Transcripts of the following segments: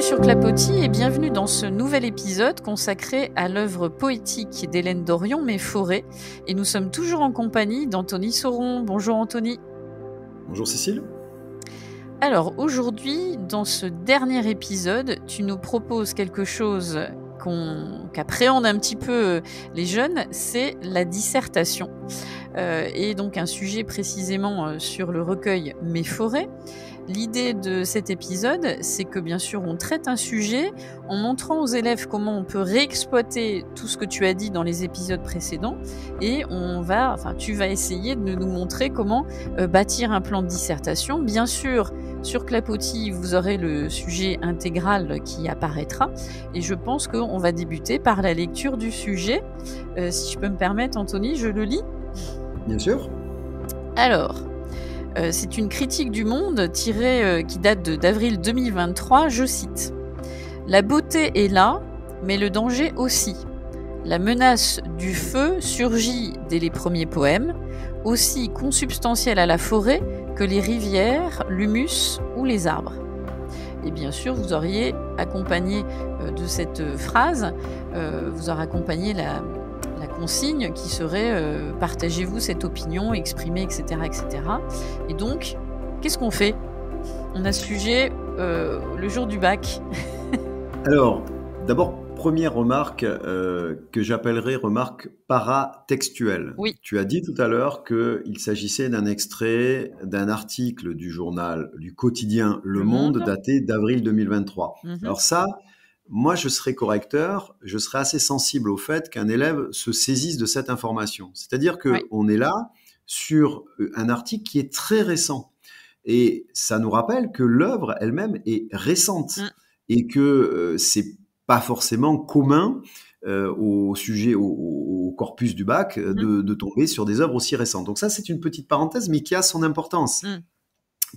sur Clapotis et bienvenue dans ce nouvel épisode consacré à l'œuvre poétique d'Hélène Dorion, Mes forêts. Et nous sommes toujours en compagnie d'Anthony Sauron. Bonjour Anthony. Bonjour Cécile. Alors aujourd'hui, dans ce dernier épisode, tu nous proposes quelque chose qu'appréhendent un petit peu les jeunes, c'est la dissertation. Et donc un sujet précisément sur le recueil Mes forêts. L'idée de cet épisode, c'est que bien sûr on traite un sujet en montrant aux élèves comment on peut réexploiter tout ce que tu as dit dans les épisodes précédents et tu vas essayer de nous montrer comment bâtir un plan de dissertation. Bien sûr, sur Clapotis, vous aurez le sujet intégral qui apparaîtra et je pense qu'on va débuter par la lecture du sujet. Si je peux me permettre, Anthony, je le lis. Bien sûr. Alors, c'est une critique du Monde qui date d'avril 2023, je cite. « La beauté est là, mais le danger aussi. La menace du feu surgit dès les premiers poèmes, aussi consubstantielle à la forêt que les rivières, l'humus ou les arbres. » Et bien sûr, vous auriez accompagné de cette phrase, vous aurez accompagné la consigne qui serait partagez-vous cette opinion, exprimez, etc., etc. Et donc, qu'est-ce qu'on fait ? On a ce sujet le jour du bac. Alors, d'abord, première remarque que j'appellerais remarque paratextuelle. Oui. Tu as dit tout à l'heure qu'il s'agissait d'un extrait d'un article du journal, du quotidien Le Monde, daté d'avril 2023. Mm-hmm. Alors ça, moi, je serais correcteur, je serais assez sensible au fait qu'un élève se saisisse de cette information. C'est-à-dire qu'on est là sur un article qui est très récent. Et ça nous rappelle que l'œuvre elle-même est récente et que c'est pas forcément commun au sujet, au corpus du bac de tomber sur des œuvres aussi récentes. Donc ça, c'est une petite parenthèse, mais qui a son importance.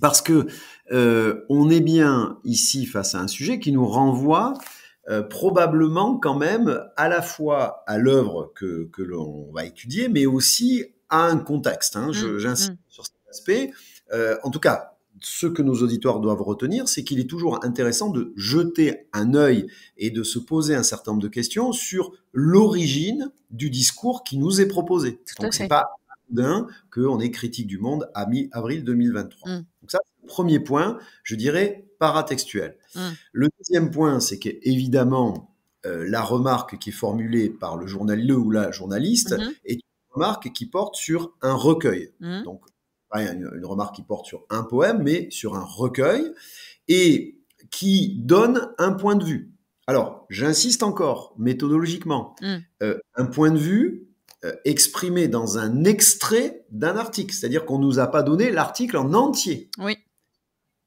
Parce que on est bien ici face à un sujet qui nous renvoie probablement quand même à la fois à l'œuvre que l'on va étudier, mais aussi à un contexte. J'insiste sur cet aspect. En tout cas, ce que nos auditeurs doivent retenir, c'est qu'il est toujours intéressant de jeter un œil et de se poser un certain nombre de questions sur l'origine du discours qui nous est proposé. Donc, c'est pas d'un qu'on est critique du Monde à mi-avril 2023. Donc ça, c'est le premier point, je dirais, paratextuel. Le deuxième point, c'est qu'évidemment, la remarque qui est formulée par le journaliste ou la journaliste est une remarque qui porte sur un recueil. Donc, pas une remarque qui porte sur un poème, mais sur un recueil, et qui donne un point de vue. Alors, j'insiste encore, méthodologiquement, un point de vue exprimé dans un extrait d'un article, c'est-à-dire qu'on ne nous a pas donné l'article en entier. Oui.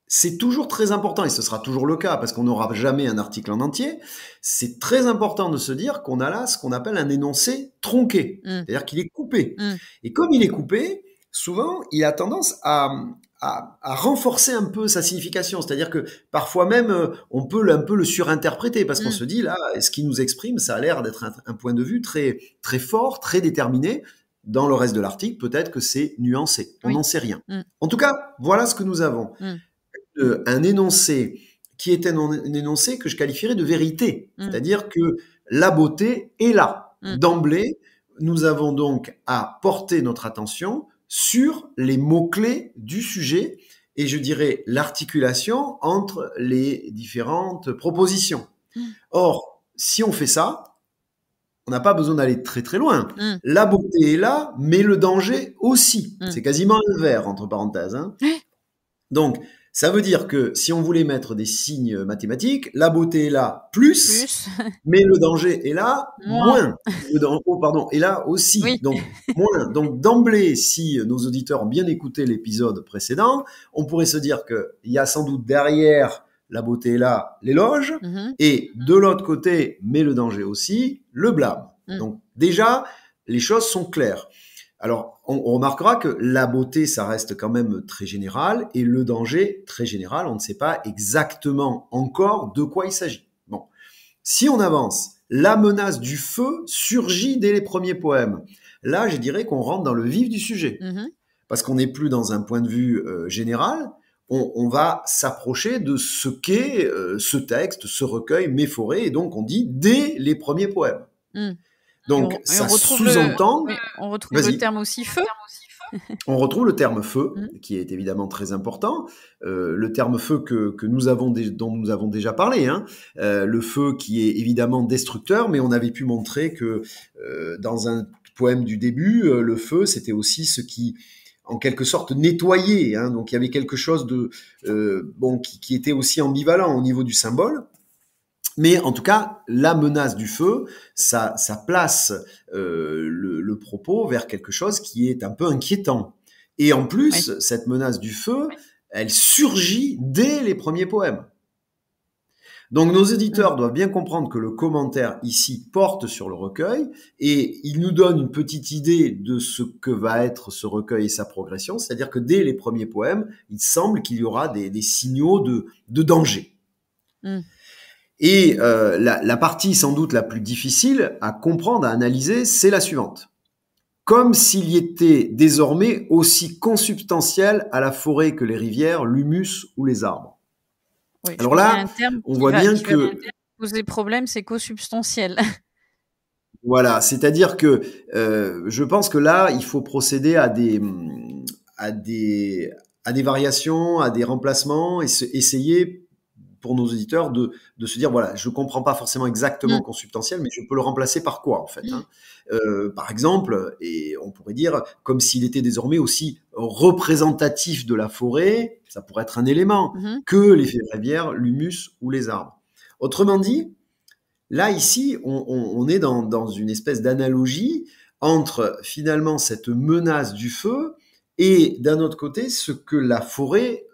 C'est toujours très important, et ce sera toujours le cas, parce qu'on n'aura jamais un article en entier. C'est très important de se dire qu'on a là ce qu'on appelle un énoncé tronqué, c'est-à-dire qu'il est coupé. Et comme il est coupé, souvent, il a tendance à renforcer un peu sa signification. C'est-à-dire que parfois même, on peut un peu le surinterpréter parce qu'on se dit, là, ce qu'il nous exprime, ça a l'air d'être un point de vue très, très fort, très déterminé. Dans le reste de l'article, peut-être que c'est nuancé. On n'en sait rien. En tout cas, voilà ce que nous avons. Un énoncé qui est un énoncé que je qualifierais de vérité. C'est-à-dire que la beauté est là. D'emblée, nous avons donc à porter notre attention sur les mots-clés du sujet et je dirais l'articulation entre les différentes propositions. Or, si on fait ça, on n'a pas besoin d'aller très très loin. La beauté est là, mais le danger aussi. C'est quasiment un verbe, entre parenthèses. Donc, ça veut dire que si on voulait mettre des signes mathématiques, la beauté est là plus. Mais le danger est là moins. Est là aussi. Oui. Donc, moins. Donc, d'emblée, si nos auditeurs ont bien écouté l'épisode précédent, on pourrait se dire qu'il y a sans doute derrière la beauté est là, l'éloge, et de l'autre côté, mais le danger aussi, le blâme. Donc, déjà, les choses sont claires. Alors, on remarquera que la beauté, ça reste quand même très général, et le danger, très général, on ne sait pas exactement encore de quoi il s'agit. Bon, si on avance, la menace du feu surgit dès les premiers poèmes. Là, je dirais qu'on rentre dans le vif du sujet, parce qu'on n'est plus dans un point de vue général, on va s'approcher de ce qu'est ce texte, ce recueil, Mes forêts, et donc on dit dès les premiers poèmes. Donc ça sous-entend... On retrouve le terme aussi feu. On retrouve le terme feu, qui est évidemment très important. Le terme feu dont nous avons déjà parlé. Le feu qui est évidemment destructeur, mais on avait pu montrer que dans un poème du début, le feu, c'était aussi ce qui, en quelque sorte, nettoyait. Donc il y avait quelque chose qui était aussi ambivalent au niveau du symbole. Mais en tout cas, la menace du feu, ça place le propos vers quelque chose qui est un peu inquiétant. Et en plus, cette menace du feu, elle surgit dès les premiers poèmes. Donc nos éditeurs doivent bien comprendre que le commentaire ici porte sur le recueil et il nous donne une petite idée de ce que va être ce recueil et sa progression, c'est-à-dire que dès les premiers poèmes, il semble qu'il y aura des signaux de danger. Et la partie sans doute la plus difficile à comprendre, à analyser, c'est la suivante. Comme s'il y était désormais aussi consubstantiel à la forêt que les rivières, l'humus ou les arbres. Oui, alors là, on voit bien que... poser problème, c'est consubstantiel. Voilà, c'est-à-dire que je pense que là, il faut procéder à des variations, à des remplacements et essayer pour nos auditeurs de se dire, voilà, je comprends pas forcément exactement consubstantiel, mais je peux le remplacer par quoi, en fait, par exemple, et on pourrait dire, comme s'il était désormais aussi représentatif de la forêt, ça pourrait être un élément, que les rivières, l'humus ou les arbres. Autrement dit, là, ici, on est dans une espèce d'analogie entre, finalement, cette menace du feu et d'un autre côté, ce que la forêt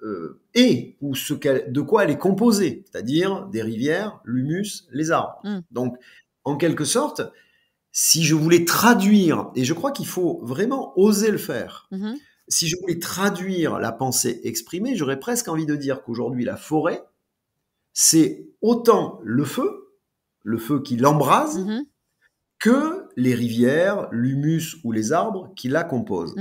est, ou de quoi elle est composée, c'est-à-dire des rivières, l'humus, les arbres. Donc, en quelque sorte, si je voulais traduire, et je crois qu'il faut vraiment oser le faire, si je voulais traduire la pensée exprimée, j'aurais presque envie de dire qu'aujourd'hui, la forêt, c'est autant le feu qui l'embrase, que les rivières, l'humus ou les arbres qui la composent.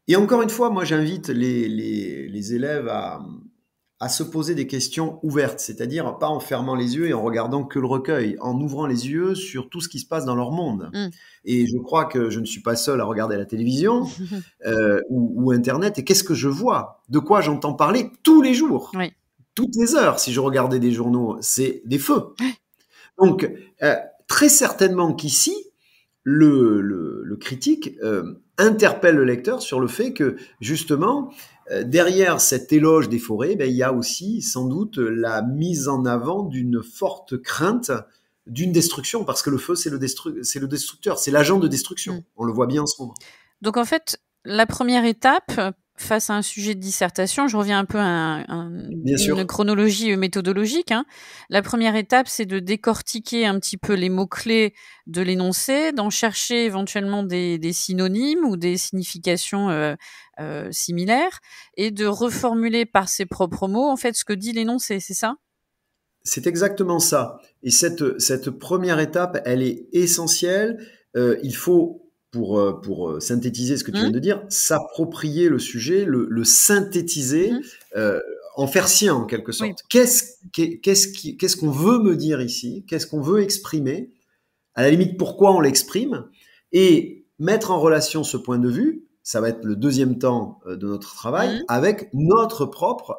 Et encore une fois, moi, j'invite les élèves à se poser des questions ouvertes, c'est-à-dire pas en fermant les yeux et en regardant que le recueil, en ouvrant les yeux sur tout ce qui se passe dans leur monde. Et je crois que je ne suis pas seul à regarder la télévision ou Internet. Et qu'est-ce que je vois? De quoi j'entends parler tous les jours, toutes les heures? Si je regardais des journaux, c'est des feux. Donc, très certainement qu'ici, le critique interpelle le lecteur sur le fait que, justement, derrière cet éloge des forêts, il y a aussi, sans doute, la mise en avant d'une forte crainte d'une destruction, parce que le feu, c'est le destructeur, c'est l'agent de destruction. On le voit bien en ce moment. Donc, en fait, la première étape, face à un sujet de dissertation, je reviens un peu à une chronologie méthodologique. La première étape, c'est de décortiquer un petit peu les mots-clés de l'énoncé, d'en chercher éventuellement des synonymes ou des significations similaires, et de reformuler par ses propres mots, en fait, ce que dit l'énoncé, c'est ça ? C'est exactement ça. Et cette première étape, elle est essentielle. Il faut... Pour synthétiser ce que tu viens de dire, s'approprier le sujet, le synthétiser, en faire sien en quelque sorte. Qu'est-ce qu'on veut me dire ici? Qu'est-ce qu'on veut exprimer? À la limite, pourquoi on l'exprime? Et mettre en relation ce point de vue, ça va être le deuxième temps de notre travail, avec notre propre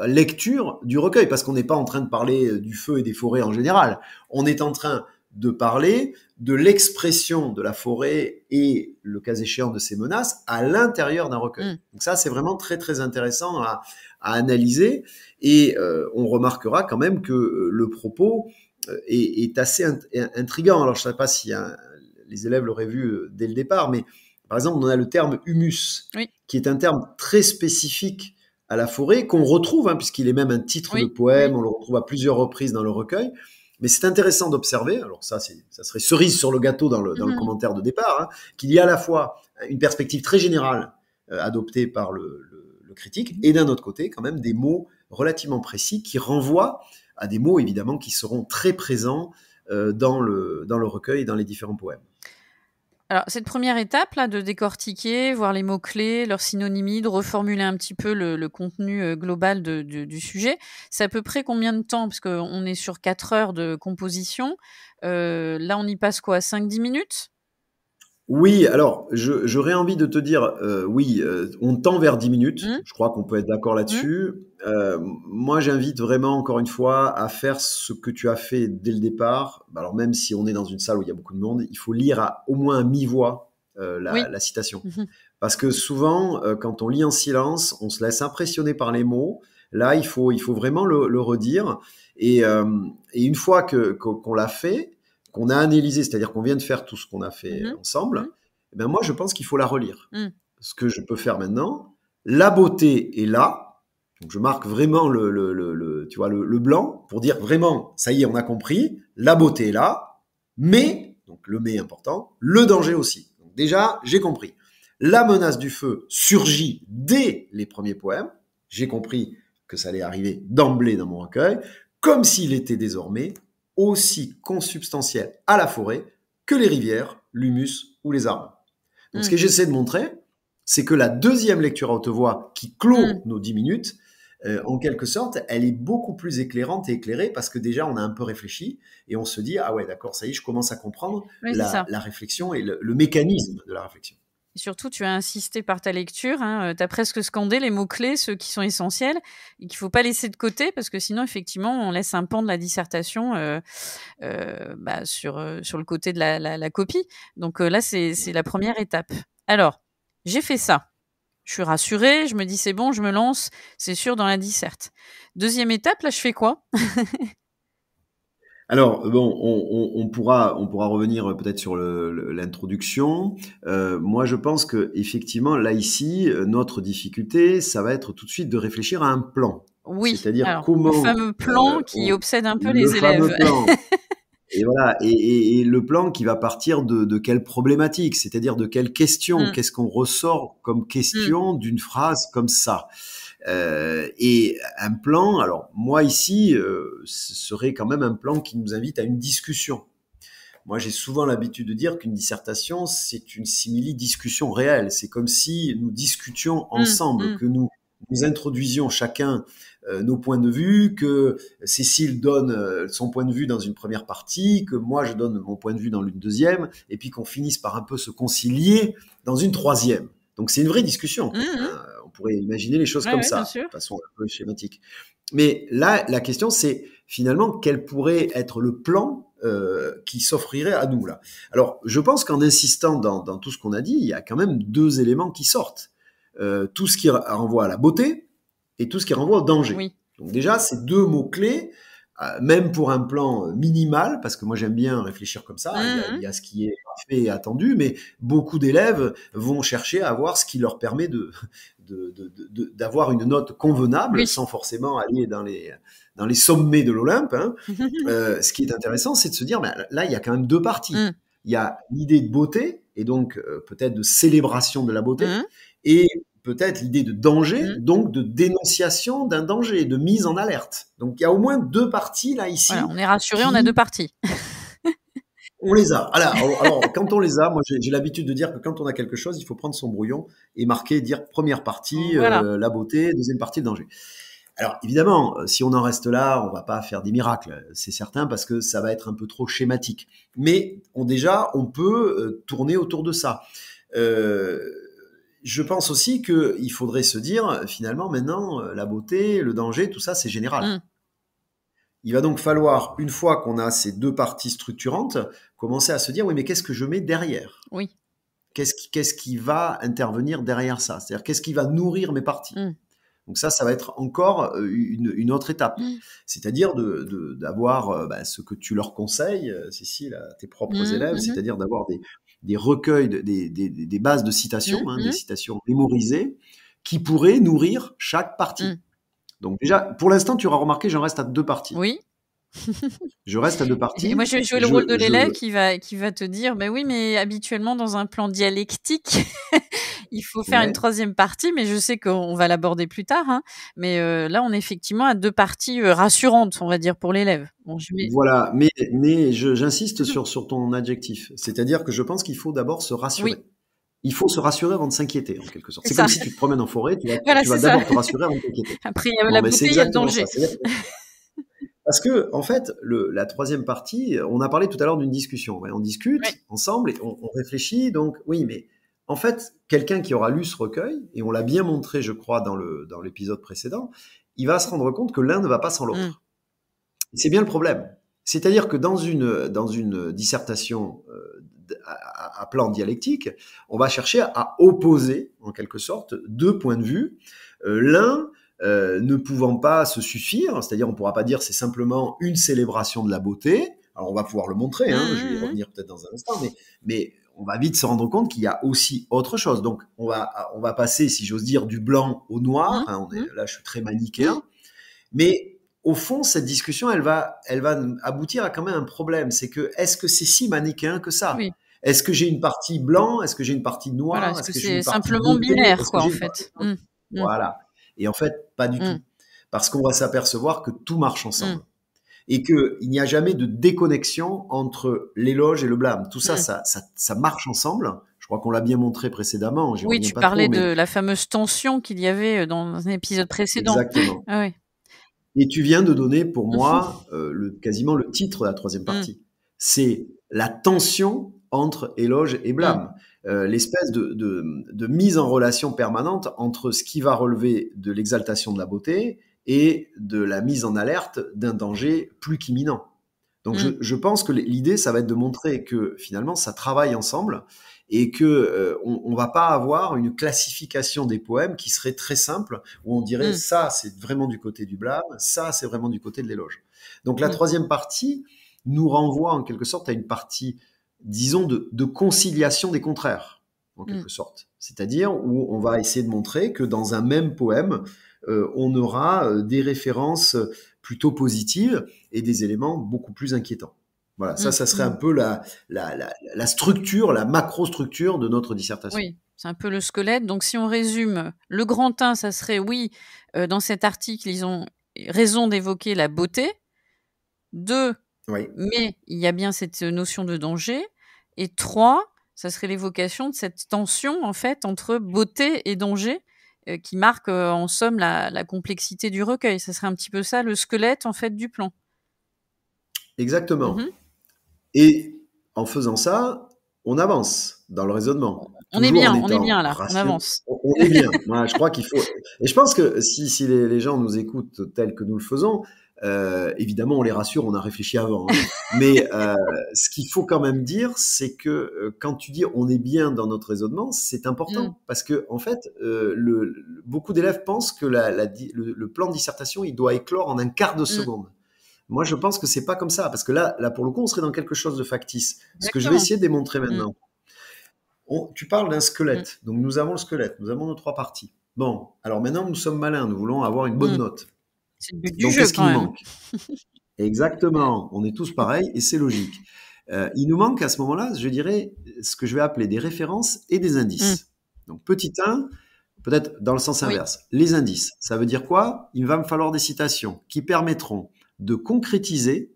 lecture du recueil, parce qu'on n'est pas en train de parler du feu et des forêts en général. On est en train de parler de l'expression de la forêt et, le cas échéant, de ses menaces à l'intérieur d'un recueil. Donc ça, c'est vraiment très, très intéressant à analyser. Et on remarquera quand même que le propos est assez intriguant. Alors, je ne sais pas si les élèves l'auraient vu dès le départ, mais par exemple, on a le terme humus, qui est un terme très spécifique à la forêt, qu'on retrouve, puisqu'il est même un titre de poème, on le retrouve à plusieurs reprises dans le recueil. Mais c'est intéressant d'observer, alors ça serait cerise sur le gâteau dans le commentaire de départ, qu'il y a à la fois une perspective très générale adoptée par le critique, et d'un autre côté, quand même, des mots relativement précis qui renvoient à des mots, évidemment, qui seront très présents dans le recueil et dans les différents poèmes. Alors, cette première étape là, de décortiquer, voir les mots-clés, leurs synonymies, de reformuler un petit peu le contenu global du sujet, c'est à peu près combien de temps? Parce qu'on est sur 4 heures de composition. Là, on y passe quoi? 5-10 minutes? Oui, alors j'aurais envie de te dire, oui, on tend vers 10 minutes. Mmh. Je crois qu'on peut être d'accord Mmh. là-dessus. Moi, j'invite vraiment, encore une fois, à faire ce que tu as fait dès le départ. Bah, alors même si on est dans une salle où il y a beaucoup de monde, il faut lire au moins à mi-voix Oui. la citation. Mmh. Parce que souvent, quand on lit en silence, on se laisse impressionner par les mots. Là, il faut vraiment le redire. Et une fois qu'on l'a fait, qu'on a analysé, c'est-à-dire qu'on vient de faire tout ce qu'on a fait Mmh. ensemble, Mmh. eh ben moi, je pense qu'il faut la relire. Mmh. Ce que je peux faire maintenant, la beauté est là. Donc, je marque vraiment tu vois, le blanc pour dire vraiment, ça y est, on a compris, la beauté est là, mais, donc le mais important, le danger aussi. Donc, déjà, j'ai compris. La menace du feu surgit dès les premiers poèmes. J'ai compris que ça allait arriver d'emblée dans mon recueil, comme s'il était désormais aussi consubstantiel à la forêt que les rivières, l'humus ou les arbres. Donc, ce Mmh. que j'essaie de montrer, c'est que la deuxième lecture à haute voix qui clôt Mmh. nos 10 minutes, en quelque sorte, elle est beaucoup plus éclairante et éclairée parce que déjà, on a un peu réfléchi et on se dit, ah ouais, d'accord, ça y est, je commence à comprendre Oui, c'est ça. la réflexion et le mécanisme de la réflexion. Et surtout, tu as insisté par ta lecture, hein, tu as presque scandé les mots-clés, ceux qui sont essentiels et qu'il faut pas laisser de côté parce que sinon, effectivement, on laisse un pan de la dissertation, sur le côté de la copie. Donc, là, c'est la première étape. Alors, j'ai fait ça. Je suis rassurée, je me dis: «C'est bon, je me lance, c'est sûr dans la disserte». Deuxième étape, là, je fais quoi? Alors, bon, on pourra revenir peut-être sur l'introduction. Moi, je pense que effectivement, là, ici, notre difficulté, ça va être tout de suite de réfléchir à un plan. Oui, C'est-à-dire alors, le comment fameux plan qui obsède un peu le les fameux élèves. plan. Et voilà, et le plan qui va partir de quelle problématique, c'est-à-dire de quelle question, Mmh, qu'est-ce qu'on ressort comme mmh, question d'une phrase comme ça. Et un plan, alors moi ici, ce serait quand même un plan qui nous invite à une discussion. Moi, j'ai souvent l'habitude de dire qu'une dissertation, c'est une simili-discussion réelle. C'est comme si nous discutions mmh, ensemble, mmh. que nous introduisions chacun nos points de vue, que Cécile donne son point de vue dans une première partie, que moi je donne mon point de vue dans une deuxième, et puis qu'on finisse par un peu se concilier dans une troisième. Donc c'est une vraie discussion en Mmh fait, mh. hein. On pourrait imaginer les choses Ouais, comme ouais, bien ça, sûr. de façon un peu schématique. Mais là, la question c'est finalement quel pourrait être le plan qui s'offrirait à nous là. Alors je pense qu'en insistant dans tout ce qu'on a dit, il y a quand même deux éléments qui sortent. Tout ce qui renvoie à la beauté et tout ce qui renvoie au danger. Oui. Donc déjà, ces deux mots-clés, même pour un plan minimal, parce que moi j'aime bien réfléchir comme ça, Mmh il mh. y a ce qui est fait et attendu, mais beaucoup d'élèves vont chercher à avoir ce qui leur permet d'avoir une note convenable Oui. sans forcément aller dans les sommets de l'Olympe. Hein. Ce qui est intéressant, c'est de se dire, ben, là, il y a quand même deux parties. Mmh. Il y a l'idée de beauté, et donc peut-être de célébration de la beauté, Mmh. et peut-être l'idée de danger, Mmh. donc de dénonciation d'un danger, de mise en alerte. Donc il y a au moins deux parties là Voilà, ici on est rassurés, on a 2 qui parties. on les a. Alors quand on les a, moi j'ai l'habitude de dire que quand on a quelque chose, il faut prendre son brouillon et marquer, dire première partie Voilà. la beauté, deuxième partie le danger. Alors évidemment, si on en reste là, on va pas faire des miracles, c'est certain, parce que ça va être un peu trop schématique. Mais déjà, on peut tourner autour de ça. Euh, je pense aussi qu'il faudrait se dire, finalement, maintenant, la beauté, le danger, tout ça, c'est général. Mmh. Il va donc falloir, une fois qu'on a ces deux parties structurantes, commencer à se dire, oui, mais qu'est-ce que je mets derrière? Oui. Qu'est-ce qui va intervenir derrière ça? C'est-à-dire, qu'est-ce qui va nourrir mes parties? Mmh. Donc ça va être encore une autre étape. Mmh. C'est-à-dire d'avoir ce que tu leur conseilles, Cécile, à tes propres Mmh. élèves, Mmh mh. c'est-à-dire d'avoir des recueils, des bases de citations, hein, des Mmh. citations mémorisées, qui pourraient nourrir chaque partie. Mmh. Donc déjà, pour l'instant, tu auras remarqué, j'en reste à deux parties. Oui. Je reste à deux Et parties. moi, je vais jouer le rôle de l'élève qui va te dire, mais oui, mais habituellement, dans un plan dialectique, il faut faire une troisième partie, mais je sais qu'on va l'aborder plus tard, hein. Mais là, on est effectivement à deux parties rassurantes, on va dire, pour l'élève. Bon, Voilà, mais j'insiste sur ton adjectif. C'est-à-dire que je pense qu'il faut d'abord se rassurer. Oui. Il faut se rassurer avant de s'inquiéter, en quelque sorte. C'est C'est ça. comme si tu te promènes en forêt, tu Voilà, vas d'abord te rassurer avant de t'inquiéter. Après, il y a la bouteille, il y a le danger. Parce que, en fait, la troisième partie, on a parlé tout à l'heure d'une discussion. On discute ensemble et on réfléchit. Donc, oui, mais en fait, quelqu'un qui aura lu ce recueil, et on l'a bien montré, je crois, dans l'épisode précédent, il va se rendre compte que l'un ne va pas sans l'autre. C'est bien le problème. C'est-à-dire que dans une dissertation à plan dialectique, on va chercher à opposer, en quelque sorte, deux points de vue. L'un ne pouvant pas se suffire, c'est-à-dire on ne pourra pas dire c'est simplement une célébration de la beauté. Alors on va pouvoir le montrer, je vais y revenir peut-être dans un instant, mais on va vite se rendre compte qu'il y a aussi autre chose. Donc on va passer, si j'ose dire, du blanc au noir. Là, je suis très manichéen, mais au fond, cette discussion, elle va aboutir à quand même un problème. C'est que, est-ce que c'est si manichéen que ça? Est-ce que j'ai une partie blanc? Est-ce que j'ai une partie noire? Voilà, est-ce que c'est simplement binaire, quoi, en fait? Voilà. Et en fait, pas du tout. Parce qu'on va s'apercevoir que tout marche ensemble. Et qu'il n'y a jamais de déconnexion entre l'éloge et le blâme. Tout ça, ça marche ensemble. Je crois qu'on l'a bien montré précédemment. Oui, tu parlais de la fameuse tension qu'il y avait dans un épisode précédent. Exactement. Ah, oui. Et tu viens de donner pour moi quasiment le titre de la troisième partie. C'est la tension entre éloge et blâme. L'espèce de mise en relation permanente entre ce qui va relever de l'exaltation de la beauté et de la mise en alerte d'un danger plus qu'imminent. Donc je pense que l'idée, ça va être de montrer que finalement, ça travaille ensemble et que on va pas avoir une classification des poèmes qui serait très simple, où on dirait ça, c'est vraiment du côté du blâme, ça, c'est vraiment du côté de l'éloge. Donc la troisième partie nous renvoie en quelque sorte à une partie, disons, de conciliation des contraires, en quelque sorte. C'est-à-dire où on va essayer de montrer que dans un même poème, on aura des références plutôt positives et des éléments beaucoup plus inquiétants. Voilà, ça serait un peu la structure, la macro-structure de notre dissertation. Oui, c'est un peu le squelette. Donc, si on résume, le grand 1, ça serait, dans cet article, ils ont raison d'évoquer la beauté. 2, mais il y a bien cette notion de danger. Et 3, ça serait l'évocation de cette tension, en fait, entre beauté et danger, qui marque, en somme, la complexité du recueil. Ça serait un petit peu ça, le squelette, en fait, du plan. Exactement. Et en faisant ça, on avance dans le raisonnement. On est bien là, on avance. On est bien. Moi, je crois qu'il faut. Et je pense que si les gens nous écoutent tels que nous le faisons, évidemment, on les rassure, on a réfléchi avant. Mais ce qu'il faut quand même dire, c'est que quand tu dis on est bien dans notre raisonnement, c'est important parce que en fait, beaucoup d'élèves pensent que le plan de dissertation, il doit éclore en un quart de seconde. Moi, je pense que c'est pas comme ça, parce que là, pour le coup, on serait dans quelque chose de factice. Exactement. Ce que je vais essayer de démontrer maintenant. Tu parles d'un squelette. Donc, nous avons le squelette. Nous avons nos 3 parties. Bon, alors maintenant, nous sommes malins. Nous voulons avoir une bonne note. C'est le but du donc, jeu, qu'est-ce qui nous manque? Exactement. On est tous pareils et c'est logique. Il nous manque à ce moment-là, je dirais, ce que je vais appeler des références et des indices. Donc, petit 1, peut-être dans le sens inverse. Les indices, ça veut dire quoi? Il va me falloir des citations qui permettront de concrétiser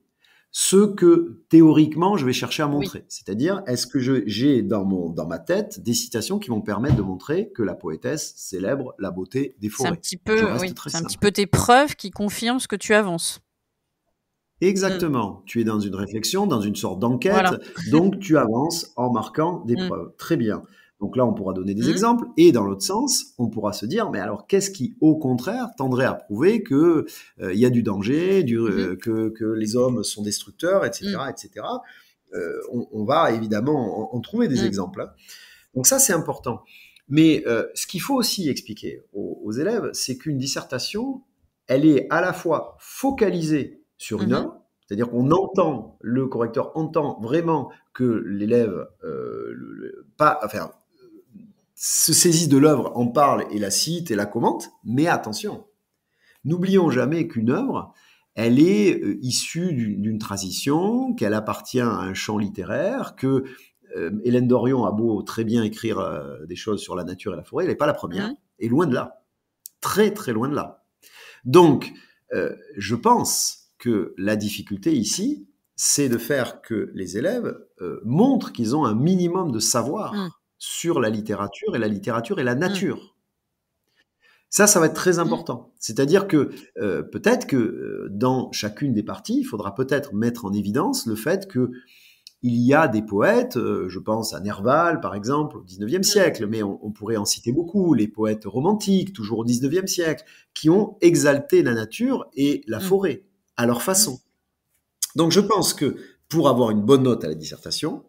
ce que théoriquement je vais chercher à montrer. C'est-à-dire, est-ce que j'ai dans ma tête des citations qui vont permettre de montrer que la poétesse célèbre la beauté des forêts? C'est un petit peu tes preuves qui confirment ce que tu avances. Exactement. Tu es dans une réflexion, dans une sorte d'enquête, donc tu avances en marquant des preuves. Très bien. Donc là, on pourra donner des exemples. Et dans l'autre sens, on pourra se dire, mais alors, qu'est-ce qui, au contraire, tendrait à prouver que y a du danger, que les hommes sont destructeurs, etc., etc. On va évidemment en trouver des exemples. Hein. Donc ça, c'est important. Mais ce qu'il faut aussi expliquer aux élèves, c'est qu'une dissertation, elle est à la fois focalisée sur une œuvre, c'est-à-dire le correcteur entend vraiment que l'élève se saisisse de l'œuvre, en parle et la cite et la commente, mais attention, n'oublions jamais qu'une œuvre, elle est issue d'une tradition, qu'elle appartient à un champ littéraire, que Hélène Dorion a beau très bien écrire des choses sur la nature et la forêt, elle n'est pas la première, et loin de là, très très loin de là. Donc, je pense que la difficulté ici, c'est de faire que les élèves montrent qu'ils ont un minimum de savoir sur la littérature et la nature. Ça va être très important. C'est-à-dire que peut-être que dans chacune des parties, il faudra peut-être mettre en évidence le fait que il y a des poètes, je pense à Nerval par exemple, au XIXe siècle, mais on pourrait en citer beaucoup, les poètes romantiques, toujours au XIXe siècle, qui ont exalté la nature et la forêt à leur façon. Donc je pense que pour avoir une bonne note à la dissertation,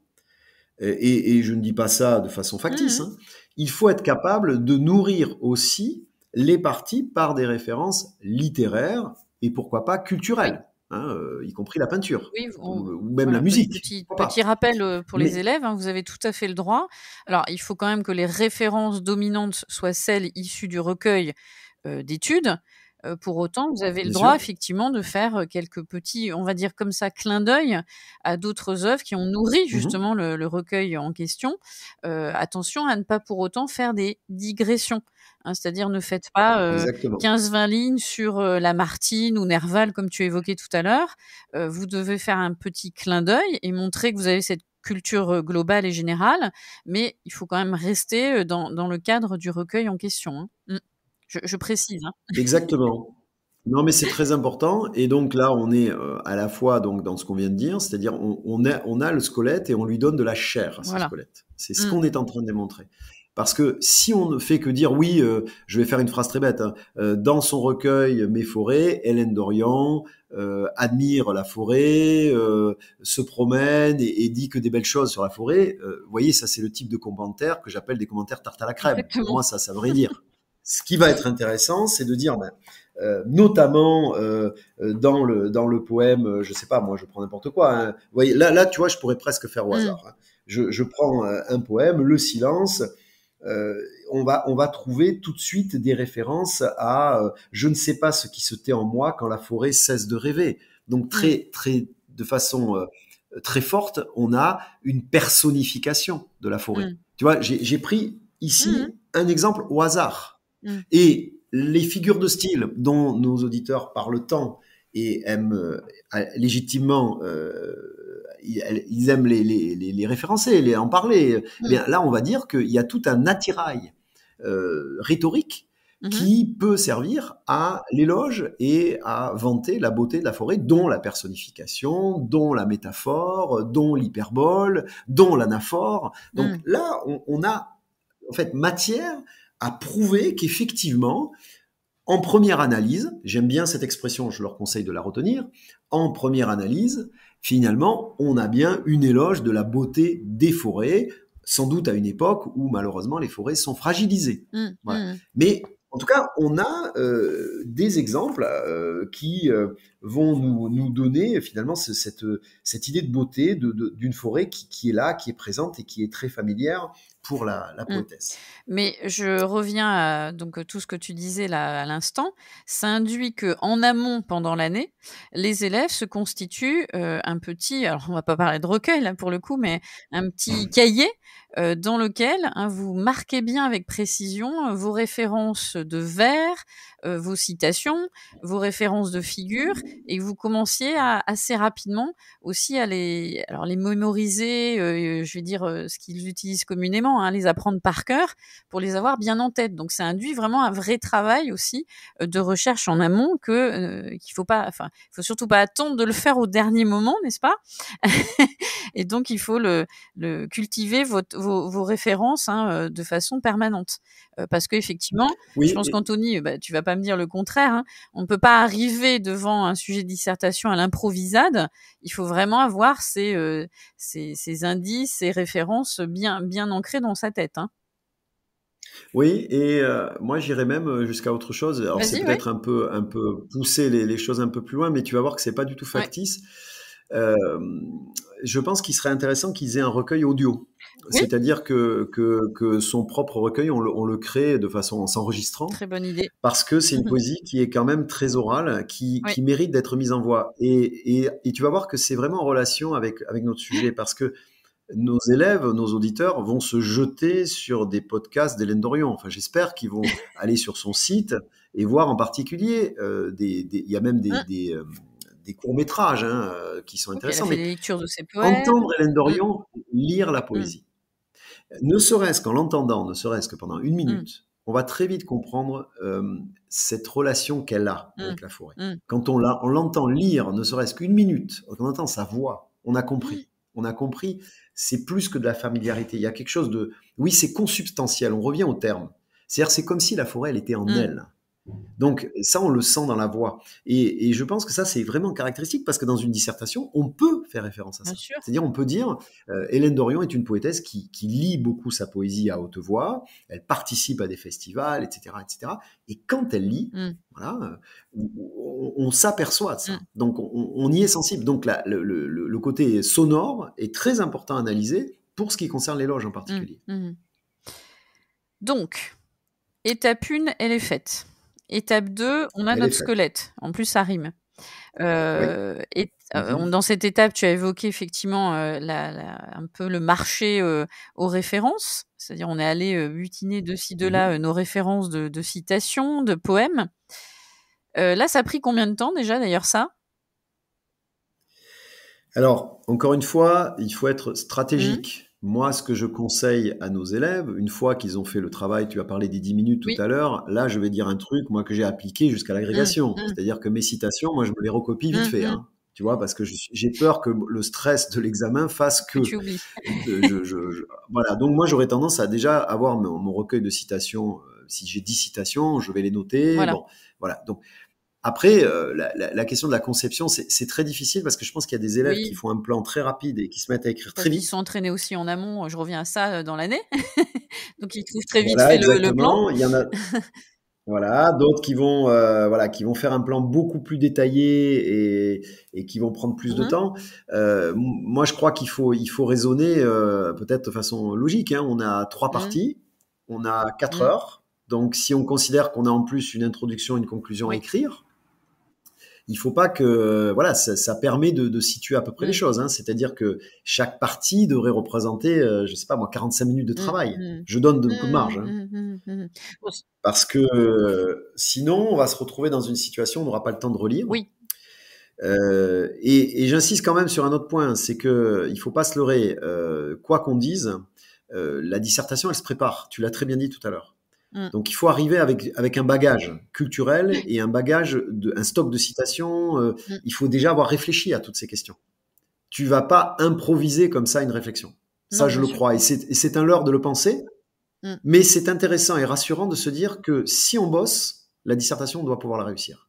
et je ne dis pas ça de façon factice, hein, il faut être capable de nourrir aussi les parties par des références littéraires et pourquoi pas culturelles. Hein, y compris la peinture, ou même la musique. Petit rappel pour les élèves, hein, vous avez tout à fait le droit. Alors, il faut quand même que les références dominantes soient celles issues du recueil d'études. Pour autant, vous avez le droit effectivement de faire quelques petits, on va dire comme ça, clins d'œil à d'autres œuvres qui ont nourri justement le recueil en question. Attention à ne pas pour autant faire des digressions. Hein, c'est-à-dire ne faites pas 15-20 lignes sur Lamartine ou Nerval comme tu évoquais tout à l'heure. Vous devez faire un petit clin d'œil et montrer que vous avez cette culture globale et générale, mais il faut quand même rester dans le cadre du recueil en question. Hein. Je précise. Hein. Exactement. Non, mais c'est très important. Et donc là, on est à la fois donc dans ce qu'on vient de dire, c'est-à-dire on a le squelette et on lui donne de la chair à ce squelette. C'est ce qu'on est en train de démontrer. Parce que si on ne fait que dire oui, je vais faire une phrase très bête, hein, dans son recueil Mes forêts, Hélène Dorian admire la forêt, se promène et dit que des belles choses sur la forêt. Vous voyez, ça c'est le type de commentaire que j'appelle des commentaires tarte à la crème. Pour moi, ça veut rien dire. Ce qui va être intéressant, c'est de dire, notamment dans le poème, je sais pas, moi je prends n'importe quoi. Hein. Vous voyez, là, tu vois, je pourrais presque faire au hasard. Hein. Je prends un poème, Le Silence. On va trouver tout de suite des références à je ne sais pas ce qui se tait en moi quand la forêt cesse de rêver. Donc de façon très forte, on a une personnification de la forêt. Tu vois, j'ai pris ici un exemple au hasard. Et les figures de style dont nos auditeurs parlent tant et aiment légitimement, ils aiment les référencer, en parler. Bien, là, on va dire qu'il y a tout un attirail rhétorique qui peut servir à l'éloge et à vanter la beauté de la forêt, dont la personnification, dont la métaphore, dont l'hyperbole, dont l'anaphore. Donc là, on a en fait matière à prouver qu'effectivement, en première analyse, j'aime bien cette expression, je leur conseille de la retenir, en première analyse, finalement, on a bien une éloge de la beauté des forêts, sans doute à une époque où malheureusement les forêts sont fragilisées. Voilà. Mais en tout cas, on a des exemples qui vont nous donner finalement cette idée de beauté d'une forêt qui est là, qui est présente et qui est très familière pour la poétesse. Mais je reviens à donc tout ce que tu disais là à l'instant. Ça induit que en amont, pendant l'année, les élèves se constituent un petit, alors on va pas parler de recueil là pour le coup, mais un petit cahier dans lequel vous marquez bien avec précision vos références de vers, vos citations, vos références de figures, et vous commenciez assez rapidement aussi à les mémoriser, je vais dire ce qu'ils utilisent communément, hein, les apprendre par cœur pour les avoir bien en tête. Donc ça induit vraiment un vrai travail aussi de recherche en amont qu'il faut surtout pas attendre de le faire au dernier moment, n'est-ce pas? Et donc il faut cultiver vos références de façon permanente, parce qu'effectivement, je pense qu'Anthony, tu vas pas me dire le contraire. Hein, on ne peut pas arriver devant un sujet de dissertation à l'improvisade. Il faut vraiment avoir ces indices, ces références bien ancrées dans sa tête. Hein. Oui, et moi j'irais même jusqu'à autre chose. Alors c'est peut-être un peu pousser les choses un peu plus loin, mais tu vas voir que c'est pas du tout factice. Je pense qu'il serait intéressant qu'ils aient un recueil audio. Oui. C'est-à-dire que son propre recueil, on le crée de façon en s'enregistrant, Très bonne idée. parce que c'est une poésie qui est quand même très orale, qui Oui. mérite d'être mise en voix. Et tu vas voir que c'est vraiment en relation avec notre sujet, parce que nos élèves, nos auditeurs vont se jeter sur des podcasts d'Hélène Dorion. Enfin, j'espère qu'ils vont aller sur son site et voir en particulier, il y a même des courts-métrages qui sont Ok, elle a intéressants. fait Mais des lectures de ses poèmes. entendre Hélène Dorion lire la poésie, ne serait-ce qu'en l'entendant, ne serait-ce que pendant une minute, on va très vite comprendre cette relation qu'elle a avec la forêt. Quand on l'entend lire, ne serait-ce qu'une minute, on entend sa voix, on a compris. On a compris, c'est plus que de la familiarité. Il y a quelque chose de... Oui, c'est consubstantiel, on revient au terme. C'est-à-dire, c'est comme si la forêt, elle était en elle. Donc ça, on le sent dans la voix. Et je pense que ça, c'est vraiment caractéristique, parce que dans une dissertation, on peut faire référence à ça. C'est-à-dire, on peut dire, Hélène Dorion est une poétesse qui lit beaucoup sa poésie à haute voix, elle participe à des festivals, etc. etc. Et quand elle lit, voilà, on s'aperçoit de ça. Donc on y est sensible. Donc le côté sonore est très important à analyser pour ce qui concerne l'éloge en particulier. Donc, étape 1, elle est faite. Étape 2, on a notre squelette. En plus, ça rime. Dans cette étape, tu as évoqué effectivement un peu le marché aux références. C'est-à-dire, on est allé butiner de ci, de là nos références de citations, de poèmes. Là, ça a pris combien de temps déjà, d'ailleurs, ça ? Alors, encore une fois, il faut être stratégique. Moi, ce que je conseille à nos élèves, une fois qu'ils ont fait le travail, tu as parlé des 10 minutes tout à l'heure, là, je vais dire un truc, moi, que j'ai appliqué jusqu'à l'agrégation. C'est-à-dire que mes citations, moi, je me les recopie vite fait, tu vois, parce que j'ai peur que le stress de l'examen fasse que... Tu oublies. Voilà, donc moi, j'aurais tendance à déjà avoir mon recueil de citations. Si j'ai 10 citations, je vais les noter. Voilà. Bon, voilà, donc... Après, la question de la conception, c'est très difficile, parce que je pense qu'il y a des élèves qui font un plan très rapide et qui se mettent à écrire très vite. Ils sont entraînés aussi en amont, je reviens à ça dans l'année. Donc ils trouvent très vite Voilà, le plan. Il y en a voilà, d'autres qui vont faire un plan beaucoup plus détaillé et qui vont prendre plus de temps. Moi, je crois qu'il faut raisonner peut-être de façon logique. On a 3 parties, on a 4 heures. Donc, si on considère qu'on a en plus une introduction, une conclusion à écrire, il faut pas que... Voilà, ça permet de situer à peu près les choses. C'est-à-dire que chaque partie devrait représenter, je sais pas moi, 45 minutes de travail. Je donne beaucoup de marge. Parce que sinon, on va se retrouver dans une situation où on n'aura pas le temps de relire. Oui. Et j'insiste quand même sur un autre point, c'est qu'il ne faut pas se leurrer. Quoi qu'on dise, la dissertation, elle se prépare. Tu l'as très bien dit tout à l'heure. Donc, il faut arriver avec un bagage culturel et un stock de citations. Il faut déjà avoir réfléchi à toutes ces questions. Tu vas pas improviser comme ça une réflexion. Ça, je le crois. Et c'est un leurre de le penser. Mais c'est intéressant et rassurant de se dire que si on bosse, la dissertation, on doit pouvoir la réussir.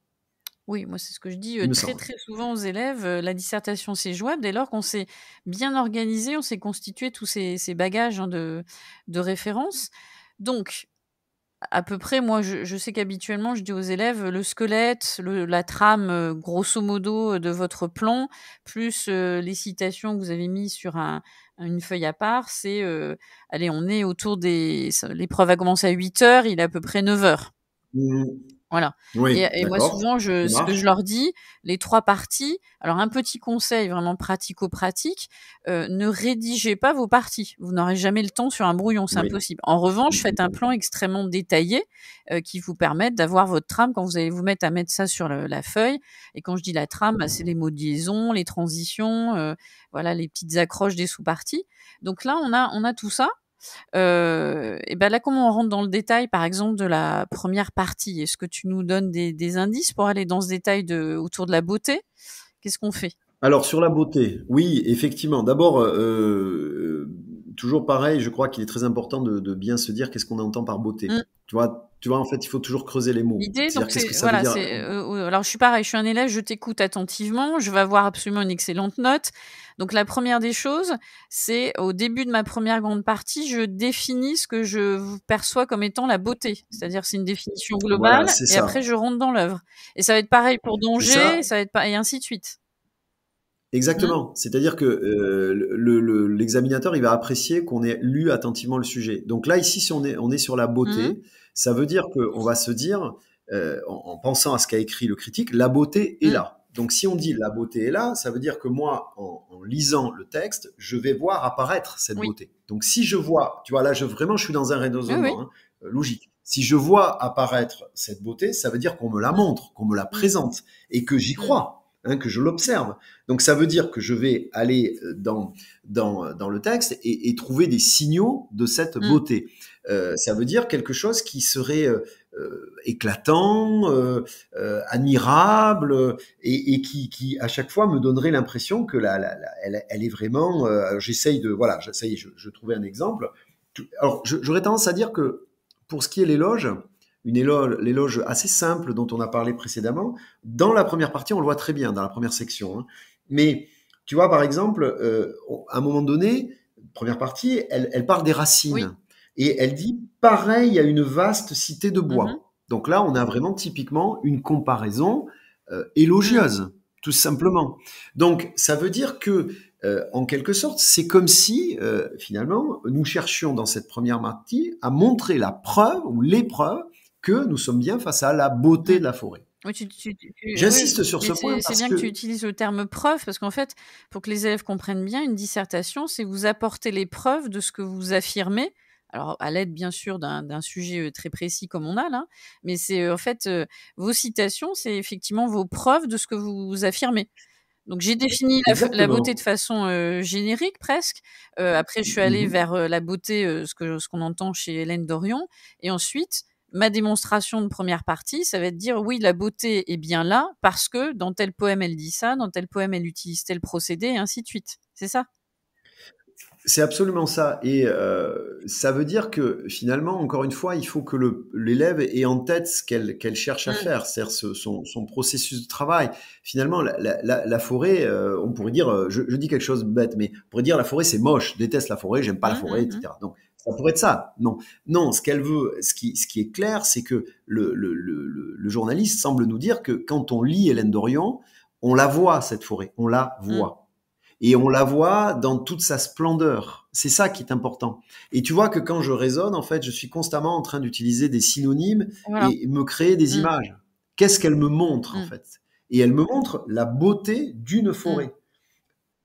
Oui, moi, c'est ce que je dis très souvent aux élèves. La dissertation, c'est jouable dès lors qu'on s'est bien organisé, on s'est constitué tous ces bagages de références. Donc, à peu près, moi, je sais qu'habituellement, je dis aux élèves, le squelette, la trame, grosso modo, de votre plan, plus les citations que vous avez mises sur une feuille à part, c'est, allez, on est autour l'épreuve a commencé à 8h, il est à peu près 9h. Voilà. Oui, et moi, souvent, ce que je leur dis, les 3 parties, alors un petit conseil vraiment pratico-pratique, ne rédigez pas vos parties. Vous n'aurez jamais le temps sur un brouillon, c'est impossible. En revanche, faites un plan extrêmement détaillé qui vous permette d'avoir votre trame quand vous allez vous mettre à mettre ça sur la feuille. Et quand je dis la trame, c'est les mots de liaison, les transitions, voilà, les petites accroches des sous-parties. Donc là, on a tout ça. Et ben là, comment on rentre dans le détail, par exemple, de la première partie? Est-ce que tu nous donnes des indices pour aller dans ce détail autour de la beauté? Qu'est-ce qu'on fait? Alors, sur la beauté, oui, effectivement. D'abord, toujours pareil, je crois qu'il est très important de bien se dire qu'est-ce qu'on entend par beauté. Tu vois, en fait, il faut toujours creuser les mots. L'idée, donc, qu'est-ce que ça veut dire? Alors, je suis pareil, je suis un élève, je t'écoute attentivement, je vais avoir absolument une excellente note. Donc, la première des choses, c'est au début de ma première grande partie, je définis ce que je perçois comme étant la beauté. C'est-à-dire, c'est une définition globale, voilà, et après, je rentre dans l'œuvre. Et ça va être pareil pour Dongers, ça va être et ainsi de suite. Exactement. C'est-à-dire que l'examinateur, il va apprécier qu'on ait lu attentivement le sujet. Donc là, ici, si on est sur la beauté, ça veut dire qu'on va se dire, en pensant à ce qu'a écrit le critique, la beauté est là. Donc si on dit la beauté est là, ça veut dire que moi, en lisant le texte, je vais voir apparaître cette beauté. Donc si je vois, tu vois, là, vraiment, je suis dans un raisonnement logique. Si je vois apparaître cette beauté, ça veut dire qu'on me la montre, qu'on me la présente et que j'y crois. Que je l'observe. Donc ça veut dire que je vais aller dans le texte et trouver des signaux de cette beauté. Ça veut dire quelque chose qui serait éclatant, admirable et qui à chaque fois me donnerait l'impression que elle est vraiment. J'essaye de voilà, ça y est, je trouvais un exemple. Alors j'aurais tendance à dire que pour ce qui est l'éloge, l'éloge assez simple dont on a parlé précédemment, dans la première partie, on le voit très bien, dans la première section. Hein. Mais tu vois, par exemple, à un moment donné, première partie, elle parle des racines. Et elle dit, pareil à une vaste cité de bois. Donc là, on a vraiment typiquement une comparaison élogieuse, tout simplement. Donc, ça veut dire que, en quelque sorte, c'est comme si, finalement, nous cherchions dans cette première partie à montrer la preuve ou les preuves que nous sommes bien face à la beauté de la forêt. Oui, J'insiste sur ce point parce c'est bien que tu utilises le terme preuve, parce qu'en fait, pour que les élèves comprennent bien, une dissertation, c'est vous apporter les preuves de ce que vous affirmez. Alors, à l'aide, bien sûr, d'un sujet très précis comme on a là, mais c'est en fait, vos citations, c'est effectivement vos preuves de ce que vous affirmez. Donc, j'ai défini la beauté de façon générique presque. Après, je suis allée vers la beauté, ce qu'on entend chez Hélène Dorion. Et ensuite, ma démonstration de première partie, ça va être de dire oui, la beauté est bien là parce que dans tel poème, elle dit ça, dans tel poème, elle utilise tel procédé, et ainsi de suite. C'est ça? C'est absolument ça. Et ça veut dire que finalement, encore une fois, il faut que l'élève ait en tête ce qu'elle cherche à faire, c'est-à-dire son processus de travail. Finalement, la forêt, on pourrait dire, je dis quelque chose de bête, mais on pourrait dire la forêt, c'est moche, je déteste la forêt, j'aime pas la forêt, etc. Donc, ça pourrait être ça. Non, ce qu'elle veut, ce qui est clair, c'est que le journaliste semble nous dire que quand on lit Hélène Dorion, on la voit, cette forêt, on la voit. Et on la voit dans toute sa splendeur. C'est ça qui est important. Et tu vois que quand je raisonne, en fait, je suis constamment en train d'utiliser des synonymes et me créer des images. Qu'est-ce qu'elle me montre, en fait? Et elle me montre la beauté d'une forêt.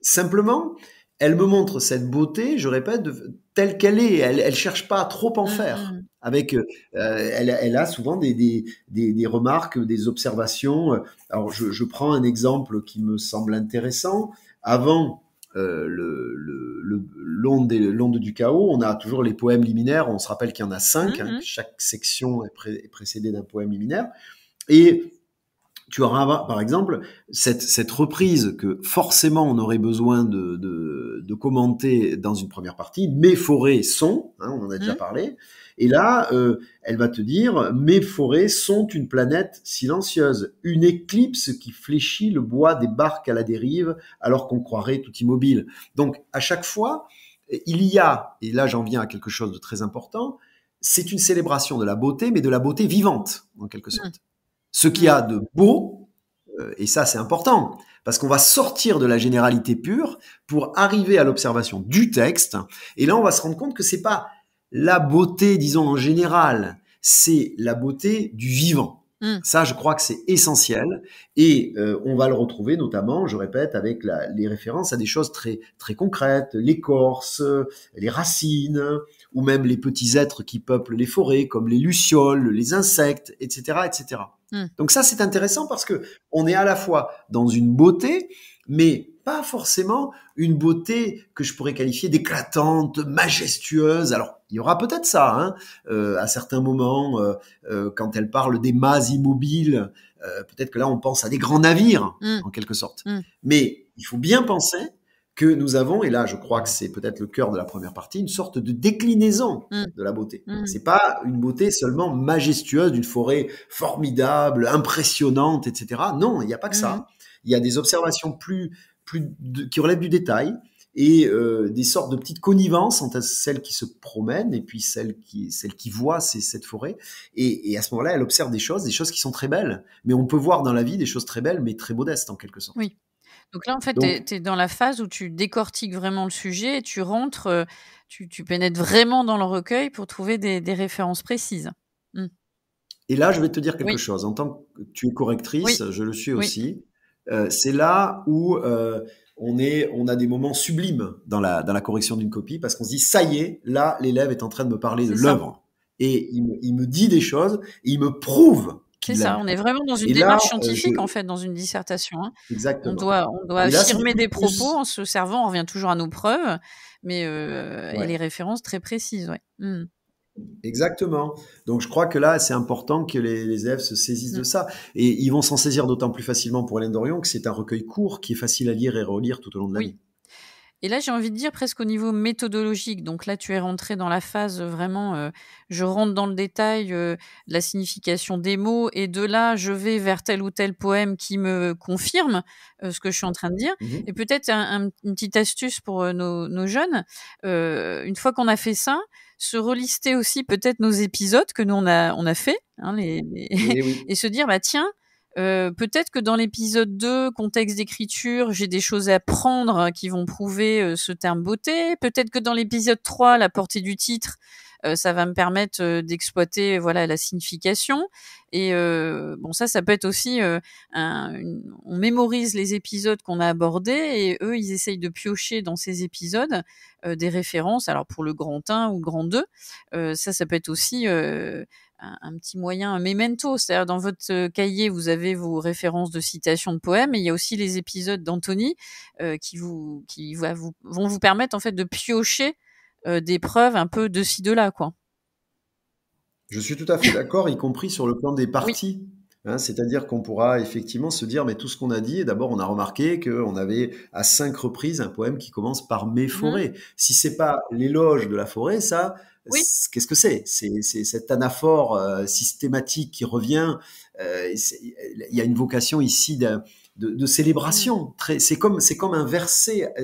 Simplement, elle me montre cette beauté, je répète, telle qu'elle est. Elle cherche pas à trop en faire. Avec, elle a souvent des remarques, des observations. Alors, je prends un exemple qui me semble intéressant. Avant l'onde du chaos, on a toujours les poèmes liminaires. On se rappelle qu'il y en a 5. Chaque section est précédée d'un poème liminaire. Et tu auras, par exemple, cette reprise que forcément on aurait besoin de commenter dans une première partie. Mes forêts sont, on en a déjà parlé. Et là, elle va te dire, mes forêts sont une planète silencieuse, une éclipse qui fléchit le bois des barques à la dérive, alors qu'on croirait tout immobile. Donc, à chaque fois, il y a, et là j'en viens à quelque chose de très important, c'est une célébration de la beauté, mais de la beauté vivante, en quelque sorte. Ce qu'il y a de beau, et ça c'est important, parce qu'on va sortir de la généralité pure pour arriver à l'observation du texte, et là on va se rendre compte que c'est pas la beauté, disons en général, c'est la beauté du vivant. Ça, je crois que c'est essentiel, et on va le retrouver notamment, je répète, avec les références à des choses très très concrètes, l'écorce, les racines, ou même les petits êtres qui peuplent les forêts, comme les lucioles, les insectes, etc., etc. Donc ça, c'est intéressant parce que on est à la fois dans une beauté, mais pas forcément une beauté que je pourrais qualifier d'éclatante, majestueuse. Alors, il y aura peut-être ça, à certains moments, quand elle parle des mâts immobiles, peut-être que là, on pense à des grands navires, en quelque sorte. Mais il faut bien penser que nous avons, et là je crois que c'est peut-être le cœur de la première partie, une sorte de déclinaison de la beauté. C'est pas une beauté seulement majestueuse d'une forêt formidable, impressionnante, etc. Non, il n'y a pas que ça. Il y a des observations qui relèvent du détail et des sortes de petites connivences entre celles qui se promènent et puis celles qui voient cette forêt. Et à ce moment-là, elle observe des choses qui sont très belles. Mais on peut voir dans la vie des choses très belles, mais très modestes en quelque sorte. Oui. Donc là, en fait, Donc, tu es dans la phase où tu décortiques vraiment le sujet et tu rentres, tu pénètres vraiment dans le recueil pour trouver des références précises. Mmh. et là, je vais te dire quelque Oui, chose. En tant que tu es oui, correctrice, je le suis oui, aussi. C'est là où on a des moments sublimes dans la correction d'une copie parce qu'on se dit, ça y est, là, l'élève est en train de me parler de c'est ça. l'œuvre. Et il me dit des choses et il me prouve C'est qu'il ça, l'aime. on est vraiment dans une Et là, démarche scientifique, en fait, dans une dissertation, hein. exactement. On doit Et là, c'est affirmer beaucoup des propos plus. en se servant, on revient toujours à nos preuves, mais et Ouais. les références très précises, ouais. Mmh. Exactement. Donc je crois que là, c'est important que les élèves se saisissent Mmh. de ça. Et ils vont s'en saisir d'autant plus facilement pour Hélène Dorion que c'est un recueil court qui est facile à lire et relire tout au long de Oui. l'année. Et là, j'ai envie de dire presque au niveau méthodologique. Donc là, tu es rentré dans la phase vraiment, je rentre dans le détail, de la signification des mots et de là, je vais vers tel ou tel poème qui me confirme, ce que je suis en train de dire. Mhm. Et peut-être une petite astuce pour, nos jeunes, une fois qu'on a fait ça, se relister aussi peut-être nos épisodes que nous on a fait, hein, les Et oui. et se dire: «Bah tiens, peut-être que dans l'épisode 2, contexte d'écriture, j'ai des choses à prendre qui vont prouver, ce terme beauté. Peut-être que dans l'épisode 3, la portée du titre, ça va me permettre, d'exploiter, voilà, la signification et bon ça peut être aussi, on mémorise les épisodes qu'on a abordés et eux, ils essayent de piocher dans ces épisodes, des références. Alors pour le grand 1 ou le grand 2, ça peut être aussi, un petit moyen, un memento. C'est-à-dire dans votre cahier, vous avez vos références de citations de poèmes et il y a aussi les épisodes d'Anthony vont vous permettre en fait de piocher des preuves un peu de ci de là, quoi. Je suis tout à fait d'accord, y compris sur le plan des Oui. parties. Hein, c'est-à-dire qu'on pourra effectivement se dire, mais tout ce qu'on a dit, et d'abord on a remarqué qu'on avait à 5 reprises un poème qui commence par mes Mmh. forêts. Si c'est pas l'éloge de la forêt, ça, Oui. qu'est-ce que c'est? C'est cette anaphore systématique qui revient. Il y a une vocation ici de Mmh. célébration. C'est comme un verset.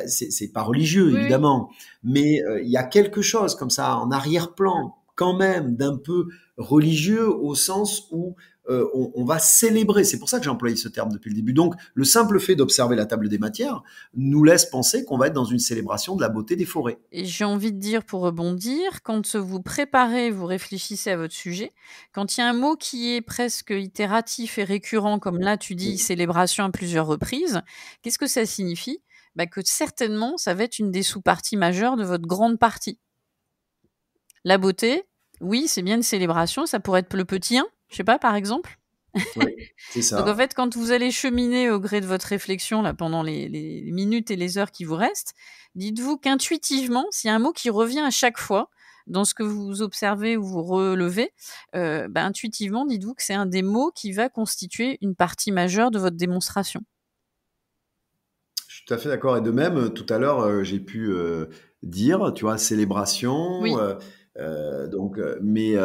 C'est pas religieux Oui, oui. évidemment, mais il y a quelque chose comme ça en Mmh. arrière-plan quand même d'un peu religieux au sens où on va célébrer. C'est pour ça que j'ai employé ce terme depuis le début. Donc, le simple fait d'observer la table des matières nous laisse penser qu'on va être dans une célébration de la beauté des forêts. Et j'ai envie de dire pour rebondir, quand vous préparez, vous réfléchissez à votre sujet, quand il y a un mot qui est presque itératif et récurrent, comme là tu dis célébration à plusieurs reprises, qu'est-ce que ça signifie? Bah, que certainement ça va être une des sous-parties majeures de votre grande partie. La beauté, oui, c'est bien une célébration, ça pourrait être le petit 1, je sais pas, par exemple. Oui, c'est Donc en ça. fait, quand vous allez cheminer au gré de votre réflexion là pendant les minutes et les heures qui vous restent, dites-vous qu'intuitivement, s'il y a un mot qui revient à chaque fois dans ce que vous observez ou vous relevez, bah, intuitivement, dites-vous que c'est un des mots qui va constituer une partie majeure de votre démonstration. Je suis tout à fait d'accord. Et de même, tout à l'heure, j'ai pu dire, tu vois, célébration. Oui, Mais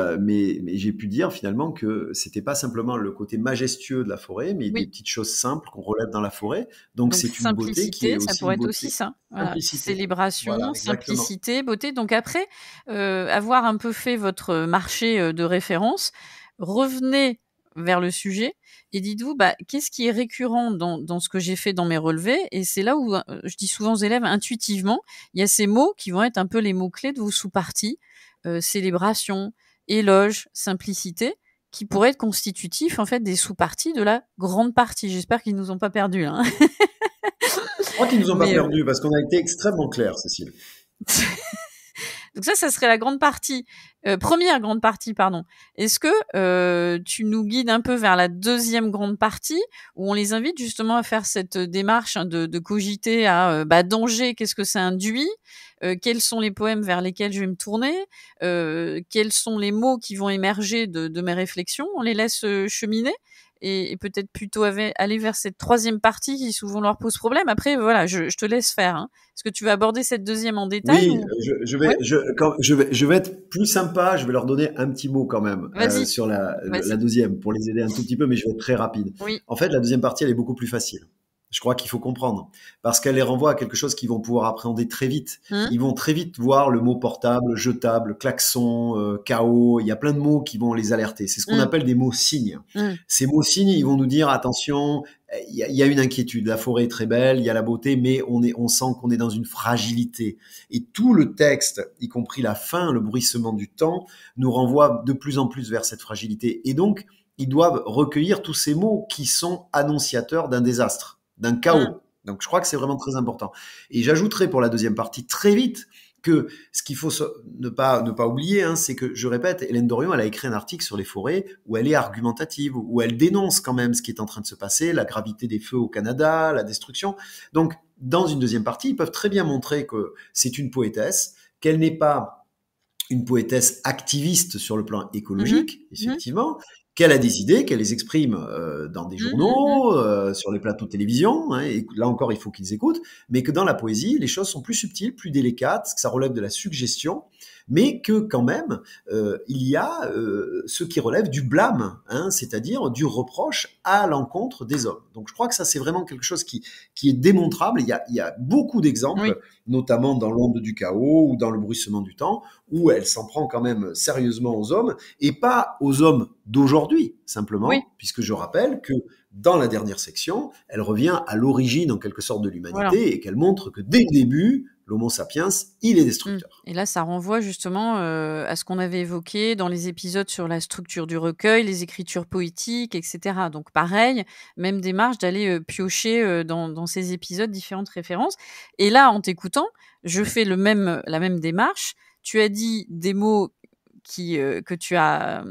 j'ai pu dire finalement que c'était pas simplement le côté majestueux de la forêt, mais des oui. petites choses simples qu'on relève dans la forêt. Donc Donc c'est une beauté qui est simplicité, ça aussi une pourrait être aussi beauté ça. Voilà, simplicité. célébration, Voilà, exactement. simplicité, beauté. Donc après, avoir un peu fait votre marché, de référence, revenez vers le sujet et dites-vous: «Bah, qu'est-ce qui est récurrent dans ce que j'ai fait dans mes relevés?» et c'est là où, je dis souvent aux élèves intuitivement, il y a ces mots qui vont être un peu les mots clés de vos sous-parties, célébration, éloge, simplicité, qui pourraient être constitutifs, en fait, des sous-parties de la grande partie. J'espère qu'ils nous ont pas perdus, là, hein. Je crois qu'ils nous ont pas Mais perdus parce qu'on a été extrêmement clairs, Cécile. donc ça serait la grande partie, 1re grande partie, pardon. Est-ce que, tu nous guides un peu vers la deuxième grande partie, où on les invite justement à faire cette démarche, hein, de cogiter à, bah, danger, qu'est-ce que ça induit? Quels sont les poèmes vers lesquels je vais me tourner? Quels sont les mots qui vont émerger de mes réflexions? On les laisse, cheminer et peut-être plutôt aller vers cette troisième partie qui souvent leur pose problème. Après voilà, je te laisse faire, hein. Est-ce que tu vas aborder cette deuxième en détail Oui, ou? Ouais, je vais être plus sympa, je vais leur donner un petit mot quand même vas-y, sur la vas-y. deuxième pour les aider un tout petit peu, mais je vais être très rapide. Oui, En fait, la deuxième partie, elle est beaucoup plus facile. Je crois qu'il faut comprendre. Parce qu'elle les renvoie à quelque chose qu'ils vont pouvoir appréhender très vite. Ils vont très vite voir le mot portable, jetable, klaxon, chaos. Il y a plein de mots qui vont les alerter. C'est ce qu'on appelle des mots signes. Ces mots signes, ils vont nous dire, attention, il y a une inquiétude. La forêt est très belle, il y a la beauté, mais on sent qu'on est dans une fragilité. Et tout le texte, y compris la fin, le bruissement du temps, nous renvoie de plus en plus vers cette fragilité. Et donc, ils doivent recueillir tous ces mots qui sont annonciateurs d'un désastre, d'un chaos. Donc, je crois que c'est vraiment très important. Et j'ajouterai pour la deuxième partie très vite que ce qu'il faut ne pas oublier, hein, c'est que, je répète, Hélène Dorion, elle a écrit un article sur les forêts où elle est argumentative, où elle dénonce quand même ce qui est en train de se passer, la gravité des feux au Canada, la destruction. Donc, dans une deuxième partie, ils peuvent très bien montrer que c'est une poétesse, qu'elle n'est pas une poétesse activiste sur le plan écologique, effectivement, qu'elle a des idées, qu'elle les exprime dans des journaux, sur les plateaux de télévision, hein, et là encore, il faut qu'ils écoutent, mais que dans la poésie, les choses sont plus subtiles, plus délicates, que ça relève de la suggestion, mais que quand même, il y a ce qui relève du blâme, hein, c'est-à-dire du reproche à l'encontre des hommes. Donc je crois que ça, c'est vraiment quelque chose qui est démontrable. Il y a beaucoup d'exemples, notamment dans L'onde du chaos ou dans Le bruissement du temps, où elle s'en prend quand même sérieusement aux hommes, et pas aux hommes d'aujourd'hui, simplement, puisque je rappelle que dans la dernière section, elle revient à l'origine, en quelque sorte, de l'humanité, et qu'elle montre que dès le début, l'Homo sapiens, il est destructeur. Et là, ça renvoie justement à ce qu'on avait évoqué dans les épisodes sur la structure du recueil, les écritures poétiques, etc. Donc pareil, même démarche d'aller piocher dans ces épisodes différentes références. Et là, en t'écoutant, je fais la même démarche. Tu as dit des mots que tu as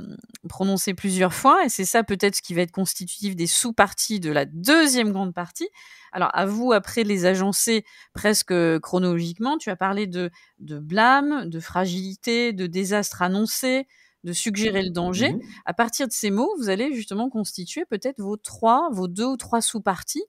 prononcé plusieurs fois, et c'est ça peut-être ce qui va être constitutif des sous-parties de la deuxième grande partie. Alors, à vous, après, les agencer presque chronologiquement. Tu as parlé de blâme, de fragilité, de désastre annoncé, de suggérer le danger. À partir de ces mots, vous allez justement constituer peut-être vos 2 ou 3 sous-parties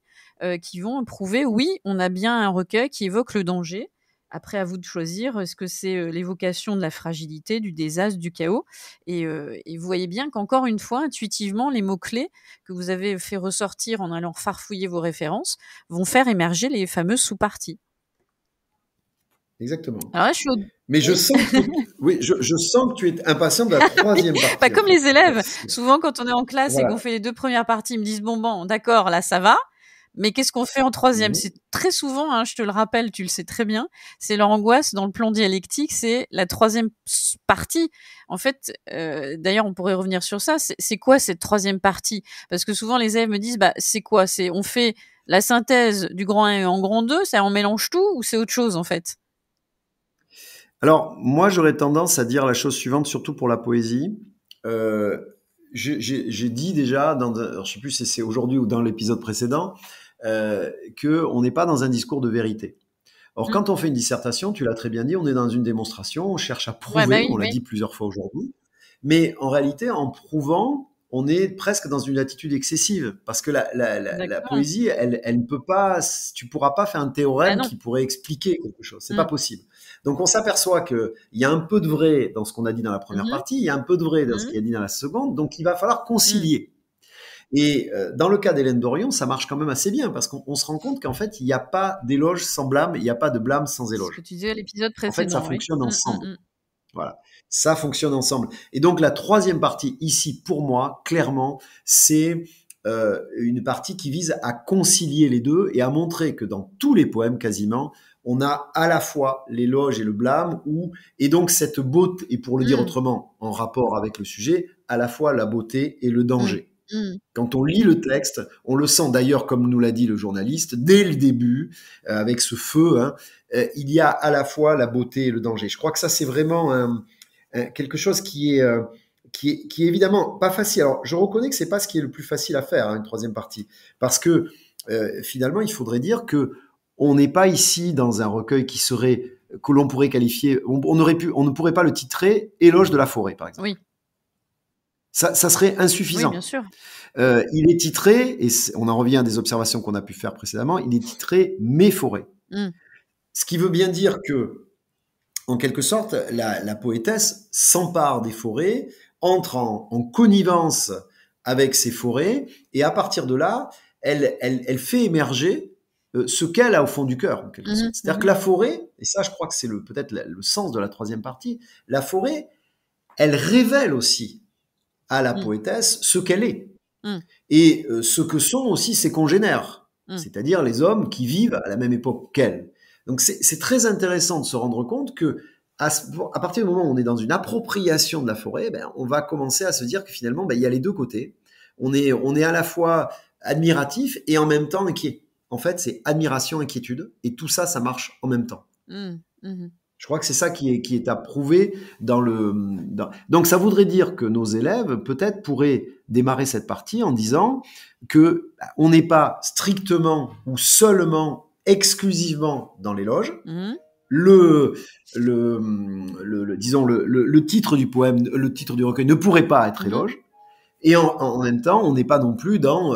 qui vont prouver, oui, on a bien un recueil qui évoque le danger. Après, à vous de choisir, est-ce que c'est l'évocation de la fragilité, du désastre, du chaos, et vous voyez bien qu'encore une fois, intuitivement, les mots-clés que vous avez fait ressortir en allant farfouiller vos références vont faire émerger les fameuses sous-parties. Exactement. Alors là, Mais je sens que tu es impatient de la troisième partie. Pas comme les élèves. Souvent, quand on est en classe et qu'on fait les 2 premières parties, ils me disent bon, d'accord, là, ça va. Mais qu'est-ce qu'on fait en troisième? C'est très souvent, hein, je te le rappelle, tu le sais très bien, c'est leur angoisse dans le plan dialectique, c'est la troisième partie. En fait, d'ailleurs, on pourrait revenir sur ça. C'est quoi cette troisième partie? Parce que souvent, les élèves me disent, c'est quoi? On fait la synthèse du grand 1 en grand 2, ça on mélange tout, ou c'est autre chose en fait? Alors, moi, j'aurais tendance à dire la chose suivante, surtout pour la poésie. J'ai dit déjà, alors, je sais plus si c'est aujourd'hui ou dans l'épisode précédent, qu'on n'est pas dans un discours de vérité. Or, quand on fait une dissertation, tu l'as très bien dit, on est dans une démonstration, on cherche à prouver, on l'a dit plusieurs fois aujourd'hui, mais en réalité, en prouvant, on est presque dans une attitude excessive, parce que la poésie, elle ne peut pas, tu pourras pas faire un théorème qui pourrait expliquer quelque chose, c'est pas possible. Donc on s'aperçoit qu'il y a un peu de vrai dans ce qu'on a dit dans la première partie, il y a un peu de vrai dans ce qu'il y a dit dans la seconde, donc il va falloir concilier. Et dans le cas d'Hélène Dorion, ça marche quand même assez bien, parce qu'on se rend compte qu'en fait, il n'y a pas d'éloge sans blâme, il n'y a pas de blâme sans éloge. Ce que tu disais à l'épisode précédent. En fait, ça fonctionne ensemble. Voilà, ça fonctionne ensemble. Et donc la troisième partie ici, pour moi, clairement, c'est une partie qui vise à concilier les deux et à montrer que dans tous les poèmes quasiment, on a à la fois l'éloge et le blâme, et donc cette beauté, et pour le dire autrement, en rapport avec le sujet, à la fois la beauté et le danger. Quand on lit le texte, on le sent d'ailleurs, comme nous l'a dit le journaliste, dès le début, avec ce feu, hein, il y a à la fois la beauté et le danger. Je crois que ça, c'est vraiment quelque chose qui est évidemment pas facile. Alors, je reconnais que c'est pas ce qui est le plus facile à faire, hein, une troisième partie, parce que finalement, il faudrait dire que on n'est pas ici dans un recueil que l'on pourrait qualifier, on ne pourrait pas le titrer Éloge de la forêt, par exemple. Oui. Ça serait insuffisant. Oui, bien sûr. Il est titré, et on en revient à des observations qu'on a pu faire précédemment, il est titré Mes forêts. Ce qui veut bien dire que, en quelque sorte, la poétesse s'empare des forêts, entre en connivence avec ces forêts, et à partir de là, elle fait émerger ce qu'elle a au fond du cœur, en quelque sorte. C'est-à-dire que la forêt, et ça je crois que c'est peut-être le sens de la troisième partie, la forêt, elle révèle aussi à la poétesse ce qu'elle est. Et ce que sont aussi ses congénères, c'est-à-dire les hommes qui vivent à la même époque qu'elle. Donc c'est très intéressant de se rendre compte que à partir du moment où on est dans une appropriation de la forêt, on va commencer à se dire que finalement, il y a les deux côtés. On est à la fois admiratif et en même temps inquiet. En fait, c'est admiration, inquiétude, et tout ça, ça marche en même temps. Je crois que c'est ça qui est approuvé dans le. Donc, ça voudrait dire que nos élèves peut-être pourraient démarrer cette partie en disant que on n'est pas strictement ou seulement, exclusivement dans l'éloge. Disons le titre du poème, le titre du recueil ne pourrait pas être éloge. Et en même temps, on n'est pas non plus dans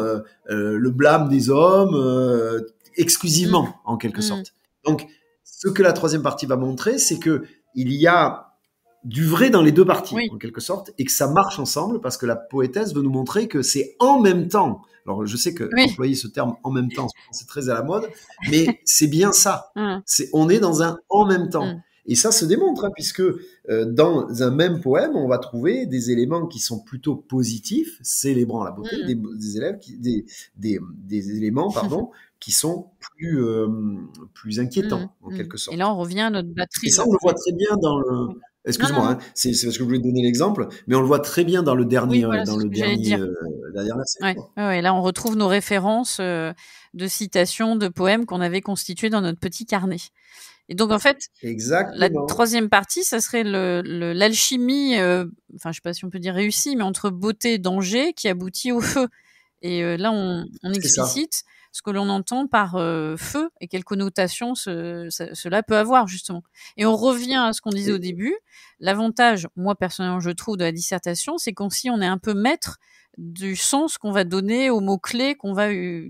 le blâme des hommes exclusivement, en quelque sorte. Donc, ce que la troisième partie va montrer, c'est que il y a du vrai dans les deux parties, en quelque sorte, et que ça marche ensemble, parce que la poétesse veut nous montrer que c'est en même temps. Alors, je sais que employer ce terme en même temps, c'est très à la mode, mais c'est bien ça. On est dans un en même temps. Et ça se démontre, puisque dans un même poème, on va trouver des éléments qui sont plutôt positifs, célébrant la beauté, des éléments, qui sont plus inquiétants, en quelque sorte. Et là, on revient à notre batterie. Et ça, on le voit très bien dans le... Excuse-moi, c'est parce que je voulais donner l'exemple, mais on le voit très bien dans le dernier, la dernière verset. Et là, on retrouve nos références de citations, de poèmes qu'on avait constitués dans notre petit carnet. Et donc, en fait, la troisième partie, ça serait l'alchimie, enfin, je sais pas si on peut dire réussie, mais entre beauté et danger qui aboutit au feu. Et là, on explicite ce que l'on entend par feu et quelle connotation cela peut avoir, justement. Et on revient à ce qu'on disait au début. L'avantage, moi, personnellement, je trouve, de la dissertation, c'est qu'aussi, on est un peu maître du sens qu'on va donner aux mots-clés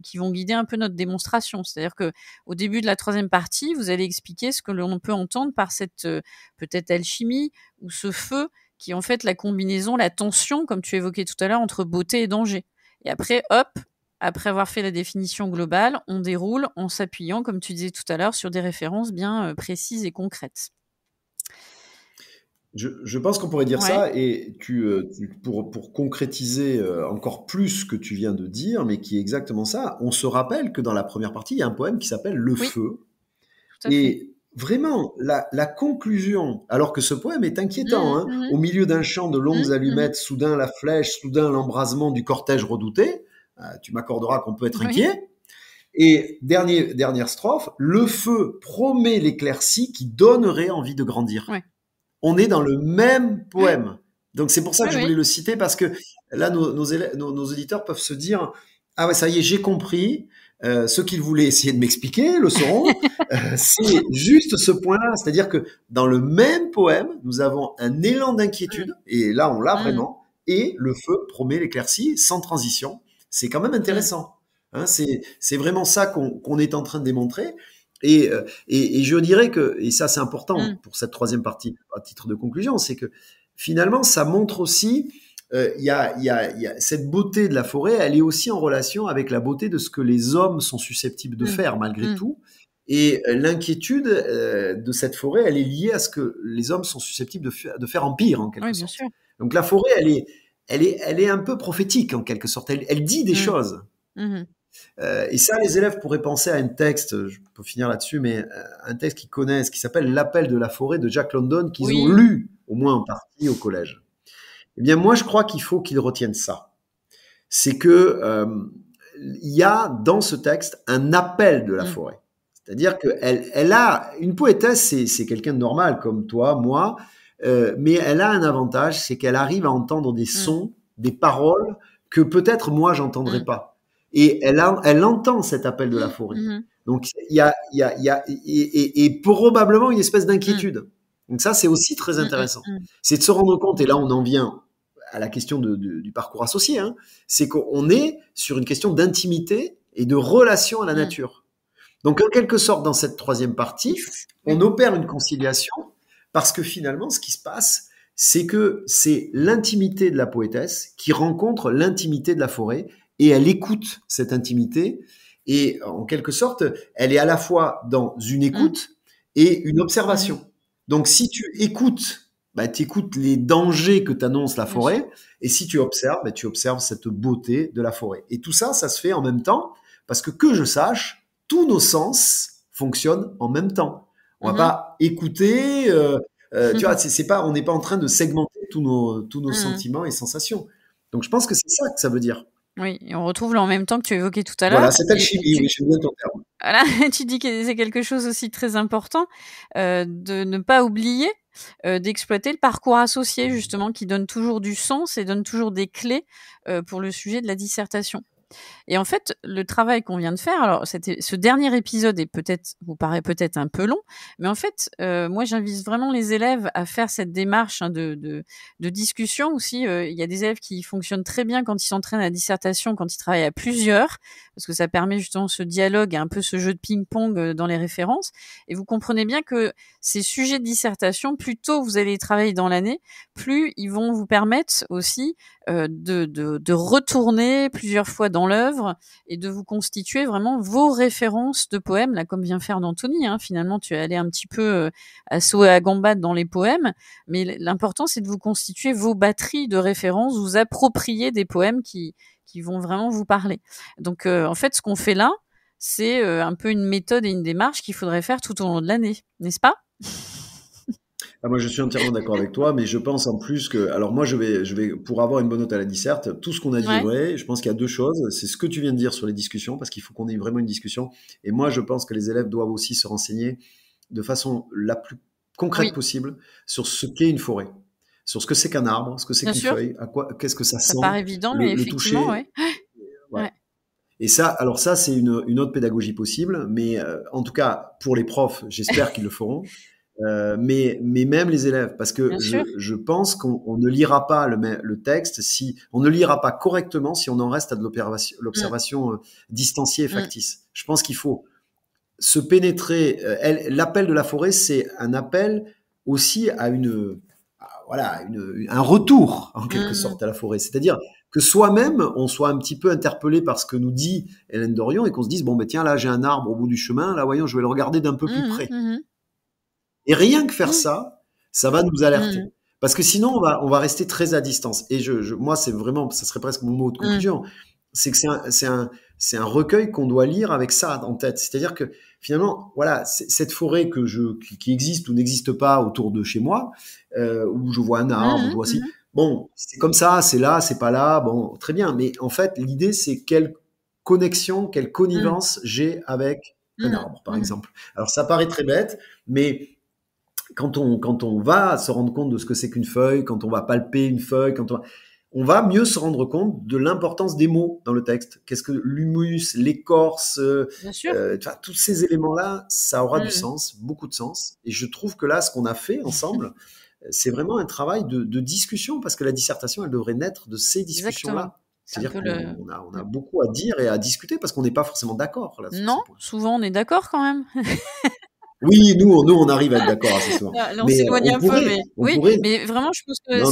qui vont guider un peu notre démonstration. C'est-à-dire que au début de la troisième partie, vous allez expliquer ce que l'on peut entendre par cette peut-être alchimie ou ce feu qui est en fait la combinaison, la tension, comme tu évoquais tout à l'heure, entre beauté et danger. Et après, hop, après avoir fait la définition globale, on déroule en s'appuyant, comme tu disais tout à l'heure, sur des références bien précises et concrètes. Je pense qu'on pourrait dire ça, et pour concrétiser encore plus ce que tu viens de dire, mais qui est exactement ça, on se rappelle que dans la première partie, il y a un poème qui s'appelle Le Feu. Et vraiment, la conclusion, alors que ce poème est inquiétant, au milieu d'un champ de longues allumettes, soudain la flèche, soudain l'embrasement du cortège redouté, tu m'accorderas qu'on peut être inquiet. Et dernière strophe, le feu promet l'éclaircie qui donnerait envie de grandir. On est dans le même poème. Donc c'est pour ça que je voulais le citer, parce que là, nos auditeurs peuvent se dire « Ah ouais, ça y est, j'ai compris. Ce qu'ils voulaient essayer de m'expliquer le sauront. C'est juste ce point-là. C'est-à-dire que dans le même poème, nous avons un élan d'inquiétude, et là, on l'a vraiment, et le feu promet l'éclaircie sans transition. C'est quand même intéressant. C'est vraiment ça qu'on est en train de démontrer. Et je dirais que, et ça c'est important pour cette troisième partie, à titre de conclusion, c'est que finalement ça montre aussi, il y a cette beauté de la forêt, elle est aussi en relation avec la beauté de ce que les hommes sont susceptibles de faire malgré tout. Et l'inquiétude de cette forêt, elle est liée à ce que les hommes sont susceptibles de faire en pire, en quelque sorte. Bien sûr. Donc la forêt, elle est un peu prophétique, en quelque sorte. Elle dit des choses. Et ça, les élèves pourraient penser à un texte, je peux finir là-dessus, mais un texte qu'ils connaissent, qui s'appelle L'Appel de la forêt de Jack London, qu'ils ont lu, au moins en partie, au collège. Eh bien, moi, je crois qu'il faut qu'ils retiennent ça. C'est que il y a dans ce texte un appel de la forêt. C'est-à-dire qu'elle a, une poétesse, c'est quelqu'un de normal, comme toi, moi, mais elle a un avantage, c'est qu'elle arrive à entendre des sons, des paroles, que peut-être moi, j'entendrais pas. Et elle entend cet appel de la forêt. Donc, il y a probablement une espèce d'inquiétude. Donc ça, c'est aussi très intéressant. C'est de se rendre compte, et là, on en vient à la question du parcours associé, c'est qu'on est sur une question d'intimité et de relation à la nature. Donc, en quelque sorte, dans cette troisième partie, on opère une conciliation, parce que finalement, ce qui se passe, c'est que c'est l'intimité de la poétesse qui rencontre l'intimité de la forêt, et elle écoute cette intimité. Et en quelque sorte, elle est à la fois dans une écoute et une observation. Donc, si tu écoutes, tu écoutes les dangers que t'annonce la forêt, et si tu observes, tu observes cette beauté de la forêt. Et tout ça, ça se fait en même temps, parce que je sache, tous nos sens fonctionnent en même temps. On va pas écouter, tu vois, c'est pas, on n'est pas en train de segmenter tous nos sentiments et sensations. Donc, je pense que c'est ça que ça veut dire. Oui, et on retrouve en même temps que tu évoquais tout à l'heure. Voilà, c'est alchimie, oui, j'aime bien ton terme. Voilà, tu dis que c'est quelque chose aussi très important, de ne pas oublier d'exploiter le parcours associé, justement, qui donne toujours du sens et donne toujours des clés pour le sujet de la dissertation. Et en fait, le travail qu'on vient de faire, alors ce dernier épisode vous paraît peut-être un peu long, mais en fait, moi j'invite vraiment les élèves à faire cette démarche de discussion aussi. Il y a des élèves qui fonctionnent très bien quand ils s'entraînent à la dissertation, quand ils travaillent à plusieurs, parce que ça permet justement ce dialogue et un peu ce jeu de ping-pong dans les références. Et vous comprenez bien que ces sujets de dissertation, plus tôt vous allez travailler dans l'année, plus ils vont vous permettre aussi de retourner plusieurs fois dans l'œuvre et de vous constituer vraiment vos références de poèmes, là, comme vient faire d'Anthony. Finalement, tu es allé un petit peu à saut et à gambade dans les poèmes, mais l'important, c'est de vous constituer vos batteries de références, vous approprier des poèmes qui vont vraiment vous parler. Donc, en fait, ce qu'on fait là, c'est un peu une méthode et une démarche qu'il faudrait faire tout au long de l'année, n'est-ce pas ? Moi, je suis entièrement d'accord avec toi, mais je pense en plus que, alors moi, je vais, pour avoir une bonne note à la disserte, tout ce qu'on a dit est vrai. Je pense qu'il y a deux choses. C'est ce que tu viens de dire sur les discussions, parce qu'il faut qu'on ait vraiment une discussion. Et moi, je pense que les élèves doivent aussi se renseigner de façon la plus concrète possible sur ce qu'est une forêt, sur ce que c'est qu'un arbre, ce que c'est qu'une feuille, qu'est-ce que ça sent, paraît évident, mais effectivement, toucher. Ouais. Et ça, alors ça, c'est une autre pédagogie possible, mais en tout cas, pour les profs, j'espère qu'ils le feront. Mais même les élèves, parce que je pense qu'on ne lira pas le texte si on ne lira pas correctement si on en reste à de l'observation distanciée et factice. Je pense qu'il faut se pénétrer. L'appel de la forêt, c'est un appel aussi à un retour en quelque sorte à la forêt. C'est-à-dire que soi-même, on soit un petit peu interpellé par ce que nous dit Hélène Dorion et qu'on se dise bon tiens là j'ai un arbre au bout du chemin, là voyons je vais le regarder d'un peu plus près. Et rien que faire ça, ça va nous alerter. Parce que sinon, on va rester très à distance. Et moi, c'est vraiment, ça serait presque mon mot de conclusion, c'est que c'est un recueil qu'on doit lire avec ça en tête. C'est-à-dire que finalement, voilà, cette forêt qui existe ou n'existe pas autour de chez moi, où je vois un arbre, où je vois si, bon, c'est comme ça, c'est là, c'est pas là, bon, très bien. Mais en fait, l'idée, c'est quelle connexion, quelle connivence j'ai avec un arbre, par exemple. Alors, ça paraît très bête, mais quand on va se rendre compte de ce que c'est qu'une feuille, quand on va palper une feuille, on va mieux se rendre compte de l'importance des mots dans le texte. Qu'est-ce que l'humus, l'écorce, tous ces éléments-là, ça aura du sens, beaucoup de sens. Et je trouve que là, ce qu'on a fait ensemble, c'est vraiment un travail de discussion, parce que la dissertation, elle devrait naître de ces discussions-là. C'est-à-dire qu'on a beaucoup à dire et à discuter, parce qu'on n'est pas forcément d'accord. Non, souvent on est d'accord quand même. Oui, nous, on arrive à être d'accord assez souvent. Là, on s'éloigne un peu, mais mais vraiment, je pense que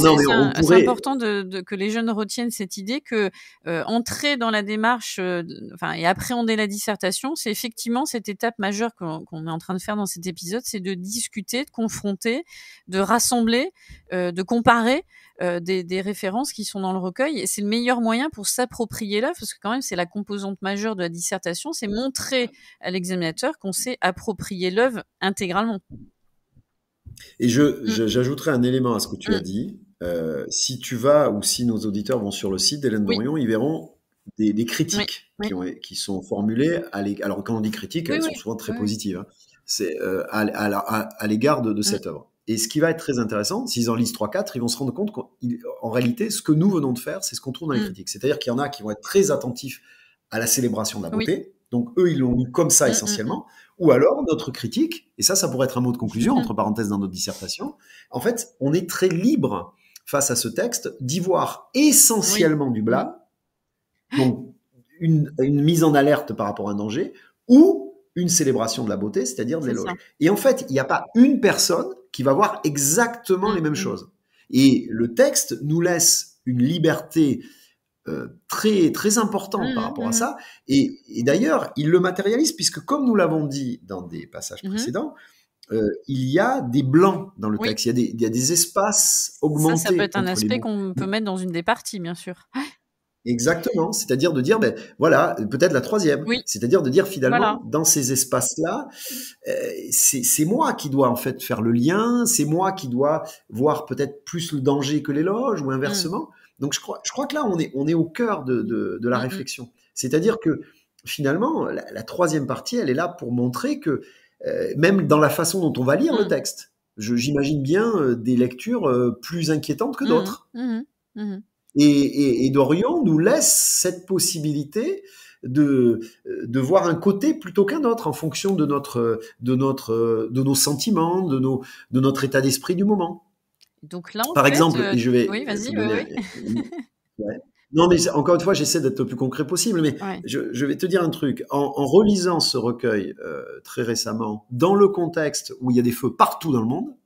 c'est important que les jeunes retiennent cette idée que entrer dans la démarche, et appréhender la dissertation, c'est effectivement cette étape majeure qu'on est en train de faire dans cet épisode, c'est de discuter, de confronter, de rassembler, de comparer des références qui sont dans le recueil. Et c'est le meilleur moyen pour s'approprier l'œuvre, parce que quand même, c'est la composante majeure de la dissertation, c'est montrer à l'examinateur qu'on s'est approprié l'œuvre intégralement. Et j'ajouterai un élément à ce que tu as dit. Si tu vas, ou si nos auditeurs vont sur le site d'Hélène Dorion, ils verront des critiques qui sont formulées. Alors, quand on dit critiques, elles sont souvent très positives. Hein. C'est à l'égard de cette œuvre. Et ce qui va être très intéressant, s'ils en lisent 3-4, ils vont se rendre compte qu'en réalité, ce que nous venons de faire, c'est ce qu'on trouve dans les critiques. C'est-à-dire qu'il y en a qui vont être très attentifs à la célébration de la beauté. Donc, eux, ils l'ont lu comme ça essentiellement. Ou alors, notre critique, et ça pourrait être un mot de conclusion, entre parenthèses, dans notre dissertation, en fait, on est très libre face à ce texte d'y voir essentiellement du blâme, donc une mise en alerte par rapport à un danger, ou une célébration de la beauté, c'est-à-dire de l'éloge. Et en fait, il n'y a pas une personne qui va voir exactement les mêmes choses. Et le texte nous laisse une liberté très, très important par rapport à ça. Et d'ailleurs, il le matérialise, puisque comme nous l'avons dit dans des passages précédents, il y a des blancs dans le texte, il y a des espaces augmentés. Ça peut être un aspect qu'on peut mettre dans une des parties, bien sûr. Exactement, c'est-à-dire de dire, voilà, peut-être la troisième, c'est-à-dire de dire finalement, dans ces espaces-là, c'est moi qui dois en fait faire le lien, c'est moi qui dois voir peut-être plus le danger que l'éloge, ou inversement. Donc je crois que là, on est au cœur de la réflexion. C'est-à-dire que finalement, la troisième partie, elle est là pour montrer que, même dans la façon dont on va lire le texte, j'imagine bien des lectures plus inquiétantes que d'autres. Et Dorion nous laisse cette possibilité de voir un côté plutôt qu'un autre en fonction de nos sentiments, de notre état d'esprit du moment. Donc là, par exemple, je vais. Oui, vas-y. Non, mais encore une fois, j'essaie d'être le plus concret possible, mais je vais te dire un truc. En relisant ce recueil très récemment, dans le contexte où il y a des feux partout dans le monde,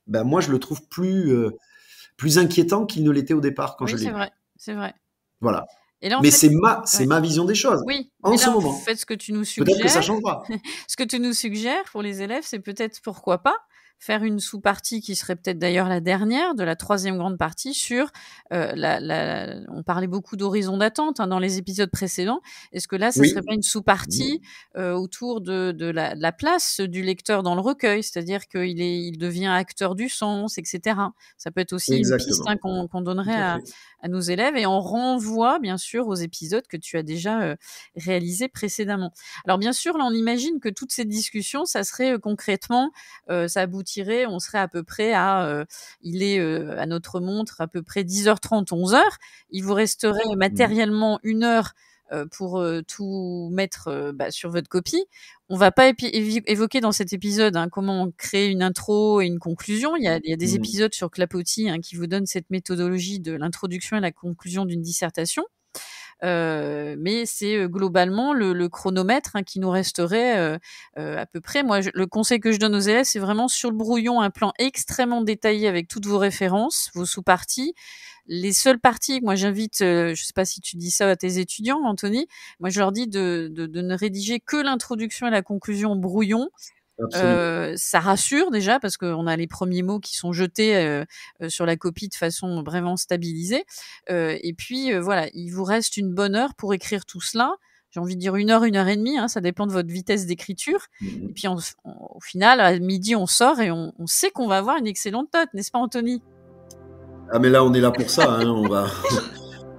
moi, je le trouve plus inquiétant qu'il ne l'était au départ quand je l'ai lu. C'est vrai. Voilà. Et là, mais c'est ma vision des choses. Oui. En ce moment. En fait, ce que tu nous suggères. Peut-être que ça changera. Ce que tu nous suggères pour les élèves, c'est peut-être, pourquoi pas, faire une sous-partie qui serait peut-être d'ailleurs la dernière de la troisième grande partie sur on parlait beaucoup d'horizon d'attente dans les épisodes précédents. Est-ce que là, ça serait pas une sous-partie autour de la place du lecteur dans le recueil, c'est-à-dire qu'il devient acteur du sens, etc. Ça peut être aussi une piste qu'on donnerait à nos élèves, et on renvoie bien sûr aux épisodes que tu as déjà réalisés précédemment. Alors bien sûr, là on imagine que toutes ces discussions, ça serait concrètement, ça aboutirait, on serait à peu près il est à notre montre à peu près 10h30, 11h. Il vous resterait matériellement 1 heure pour tout mettre sur votre copie. On va pas évoquer dans cet épisode comment créer une intro et une conclusion. Il y a des épisodes sur Clapotis qui vous donnent cette méthodologie de l'introduction et la conclusion d'une dissertation. Mais c'est globalement le chronomètre qui nous resterait à peu près. Moi, le conseil que je donne aux élèves, c'est vraiment sur le brouillon un plan extrêmement détaillé avec toutes vos références, vos sous-parties. Les seules parties, moi j'invite, je sais pas si tu dis ça à tes étudiants, Anthony, moi je leur dis de ne rédiger que l'introduction et la conclusion brouillon. Ça rassure déjà parce qu'on a les premiers mots qui sont jetés sur la copie de façon vraiment stabilisée. Et puis voilà, il vous reste une bonne heure pour écrire tout cela. J'ai envie de dire 1 heure, 1 heure et demie, ça dépend de votre vitesse d'écriture. Et puis au final, à midi, on sort et on sait qu'on va avoir une excellente note, n'est-ce pas, Anthony ? Ah mais là, on est là pour ça.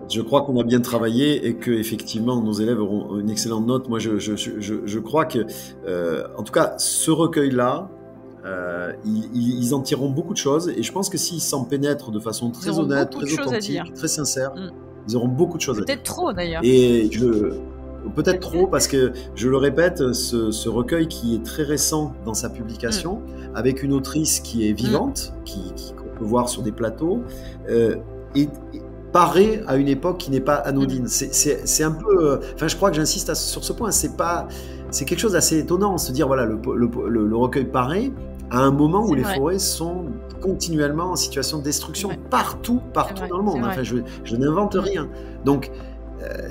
Je crois qu'on a bien travaillé et que effectivement nos élèves auront une excellente note. Moi, je crois que, en tout cas, ce recueil-là, ils en tireront beaucoup de choses. Et je pense que s'ils s'en pénètrent de façon très honnête, très authentique, très sincère, ils auront beaucoup de choses à dire. Peut-être trop d'ailleurs. Et peut-être trop, parce que, je le répète, ce recueil qui est très récent dans sa publication, avec une autrice qui est vivante, qu'on peut voir sur des plateaux, et paraît à une époque qui n'est pas anodine. C'est un peu... je crois que j'insiste sur ce point. C'est quelque chose d'assez étonnant, se dire, voilà, le recueil paraît à un moment où les forêts sont continuellement en situation de destruction partout dans le monde. Je n'invente rien. Donc,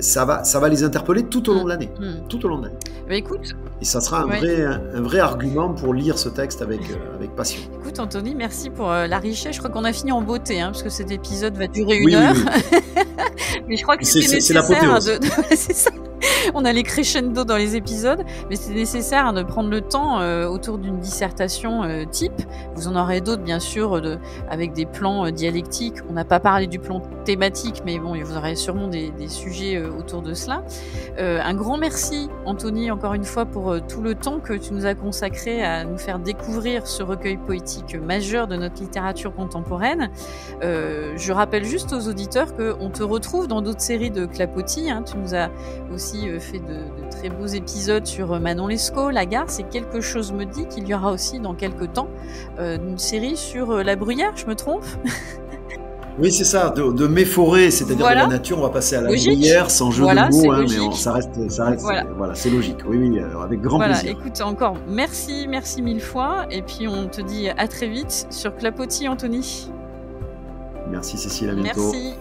ça va les interpeller tout au long de l'année. Tout au long de l'année. Écoute, et ça sera un vrai argument pour lire ce texte avec passion. Écoute, Anthony, merci pour la richesse. Je crois qu'on a fini en beauté, parce que cet épisode va durer 1 heure. Mais je crois que c'est nécessaire. C'est ça. On a les crescendo dans les épisodes, mais c'est nécessaire de prendre le temps autour d'une dissertation type. Vous en aurez d'autres, bien sûr, avec des plans dialectiques. On n'a pas parlé du plan thématique, mais bon, vous aurez sûrement des sujets autour de cela. Un grand merci, Anthony, encore une fois, pour tout le temps que tu nous as consacré à nous faire découvrir ce recueil poétique majeur de notre littérature contemporaine. Je rappelle juste aux auditeurs qu'on te retrouve dans d'autres séries de Clapotis. Tu nous as aussi fait de très beaux épisodes sur Manon Lescaut, La Garce, et quelque chose me dit qu'il y aura aussi dans quelques temps une série sur la bruyère, je me trompe? Oui, c'est ça, de mes forêts, c'est-à-dire de la nature, on va passer à la bruyère, sans jeu de mots, mais ça reste c'est logique, oui, avec grand plaisir. Écoute, encore merci 1000 fois, et puis on te dit à très vite sur Clapotis, Anthony. Merci Cécile, à bientôt. Merci.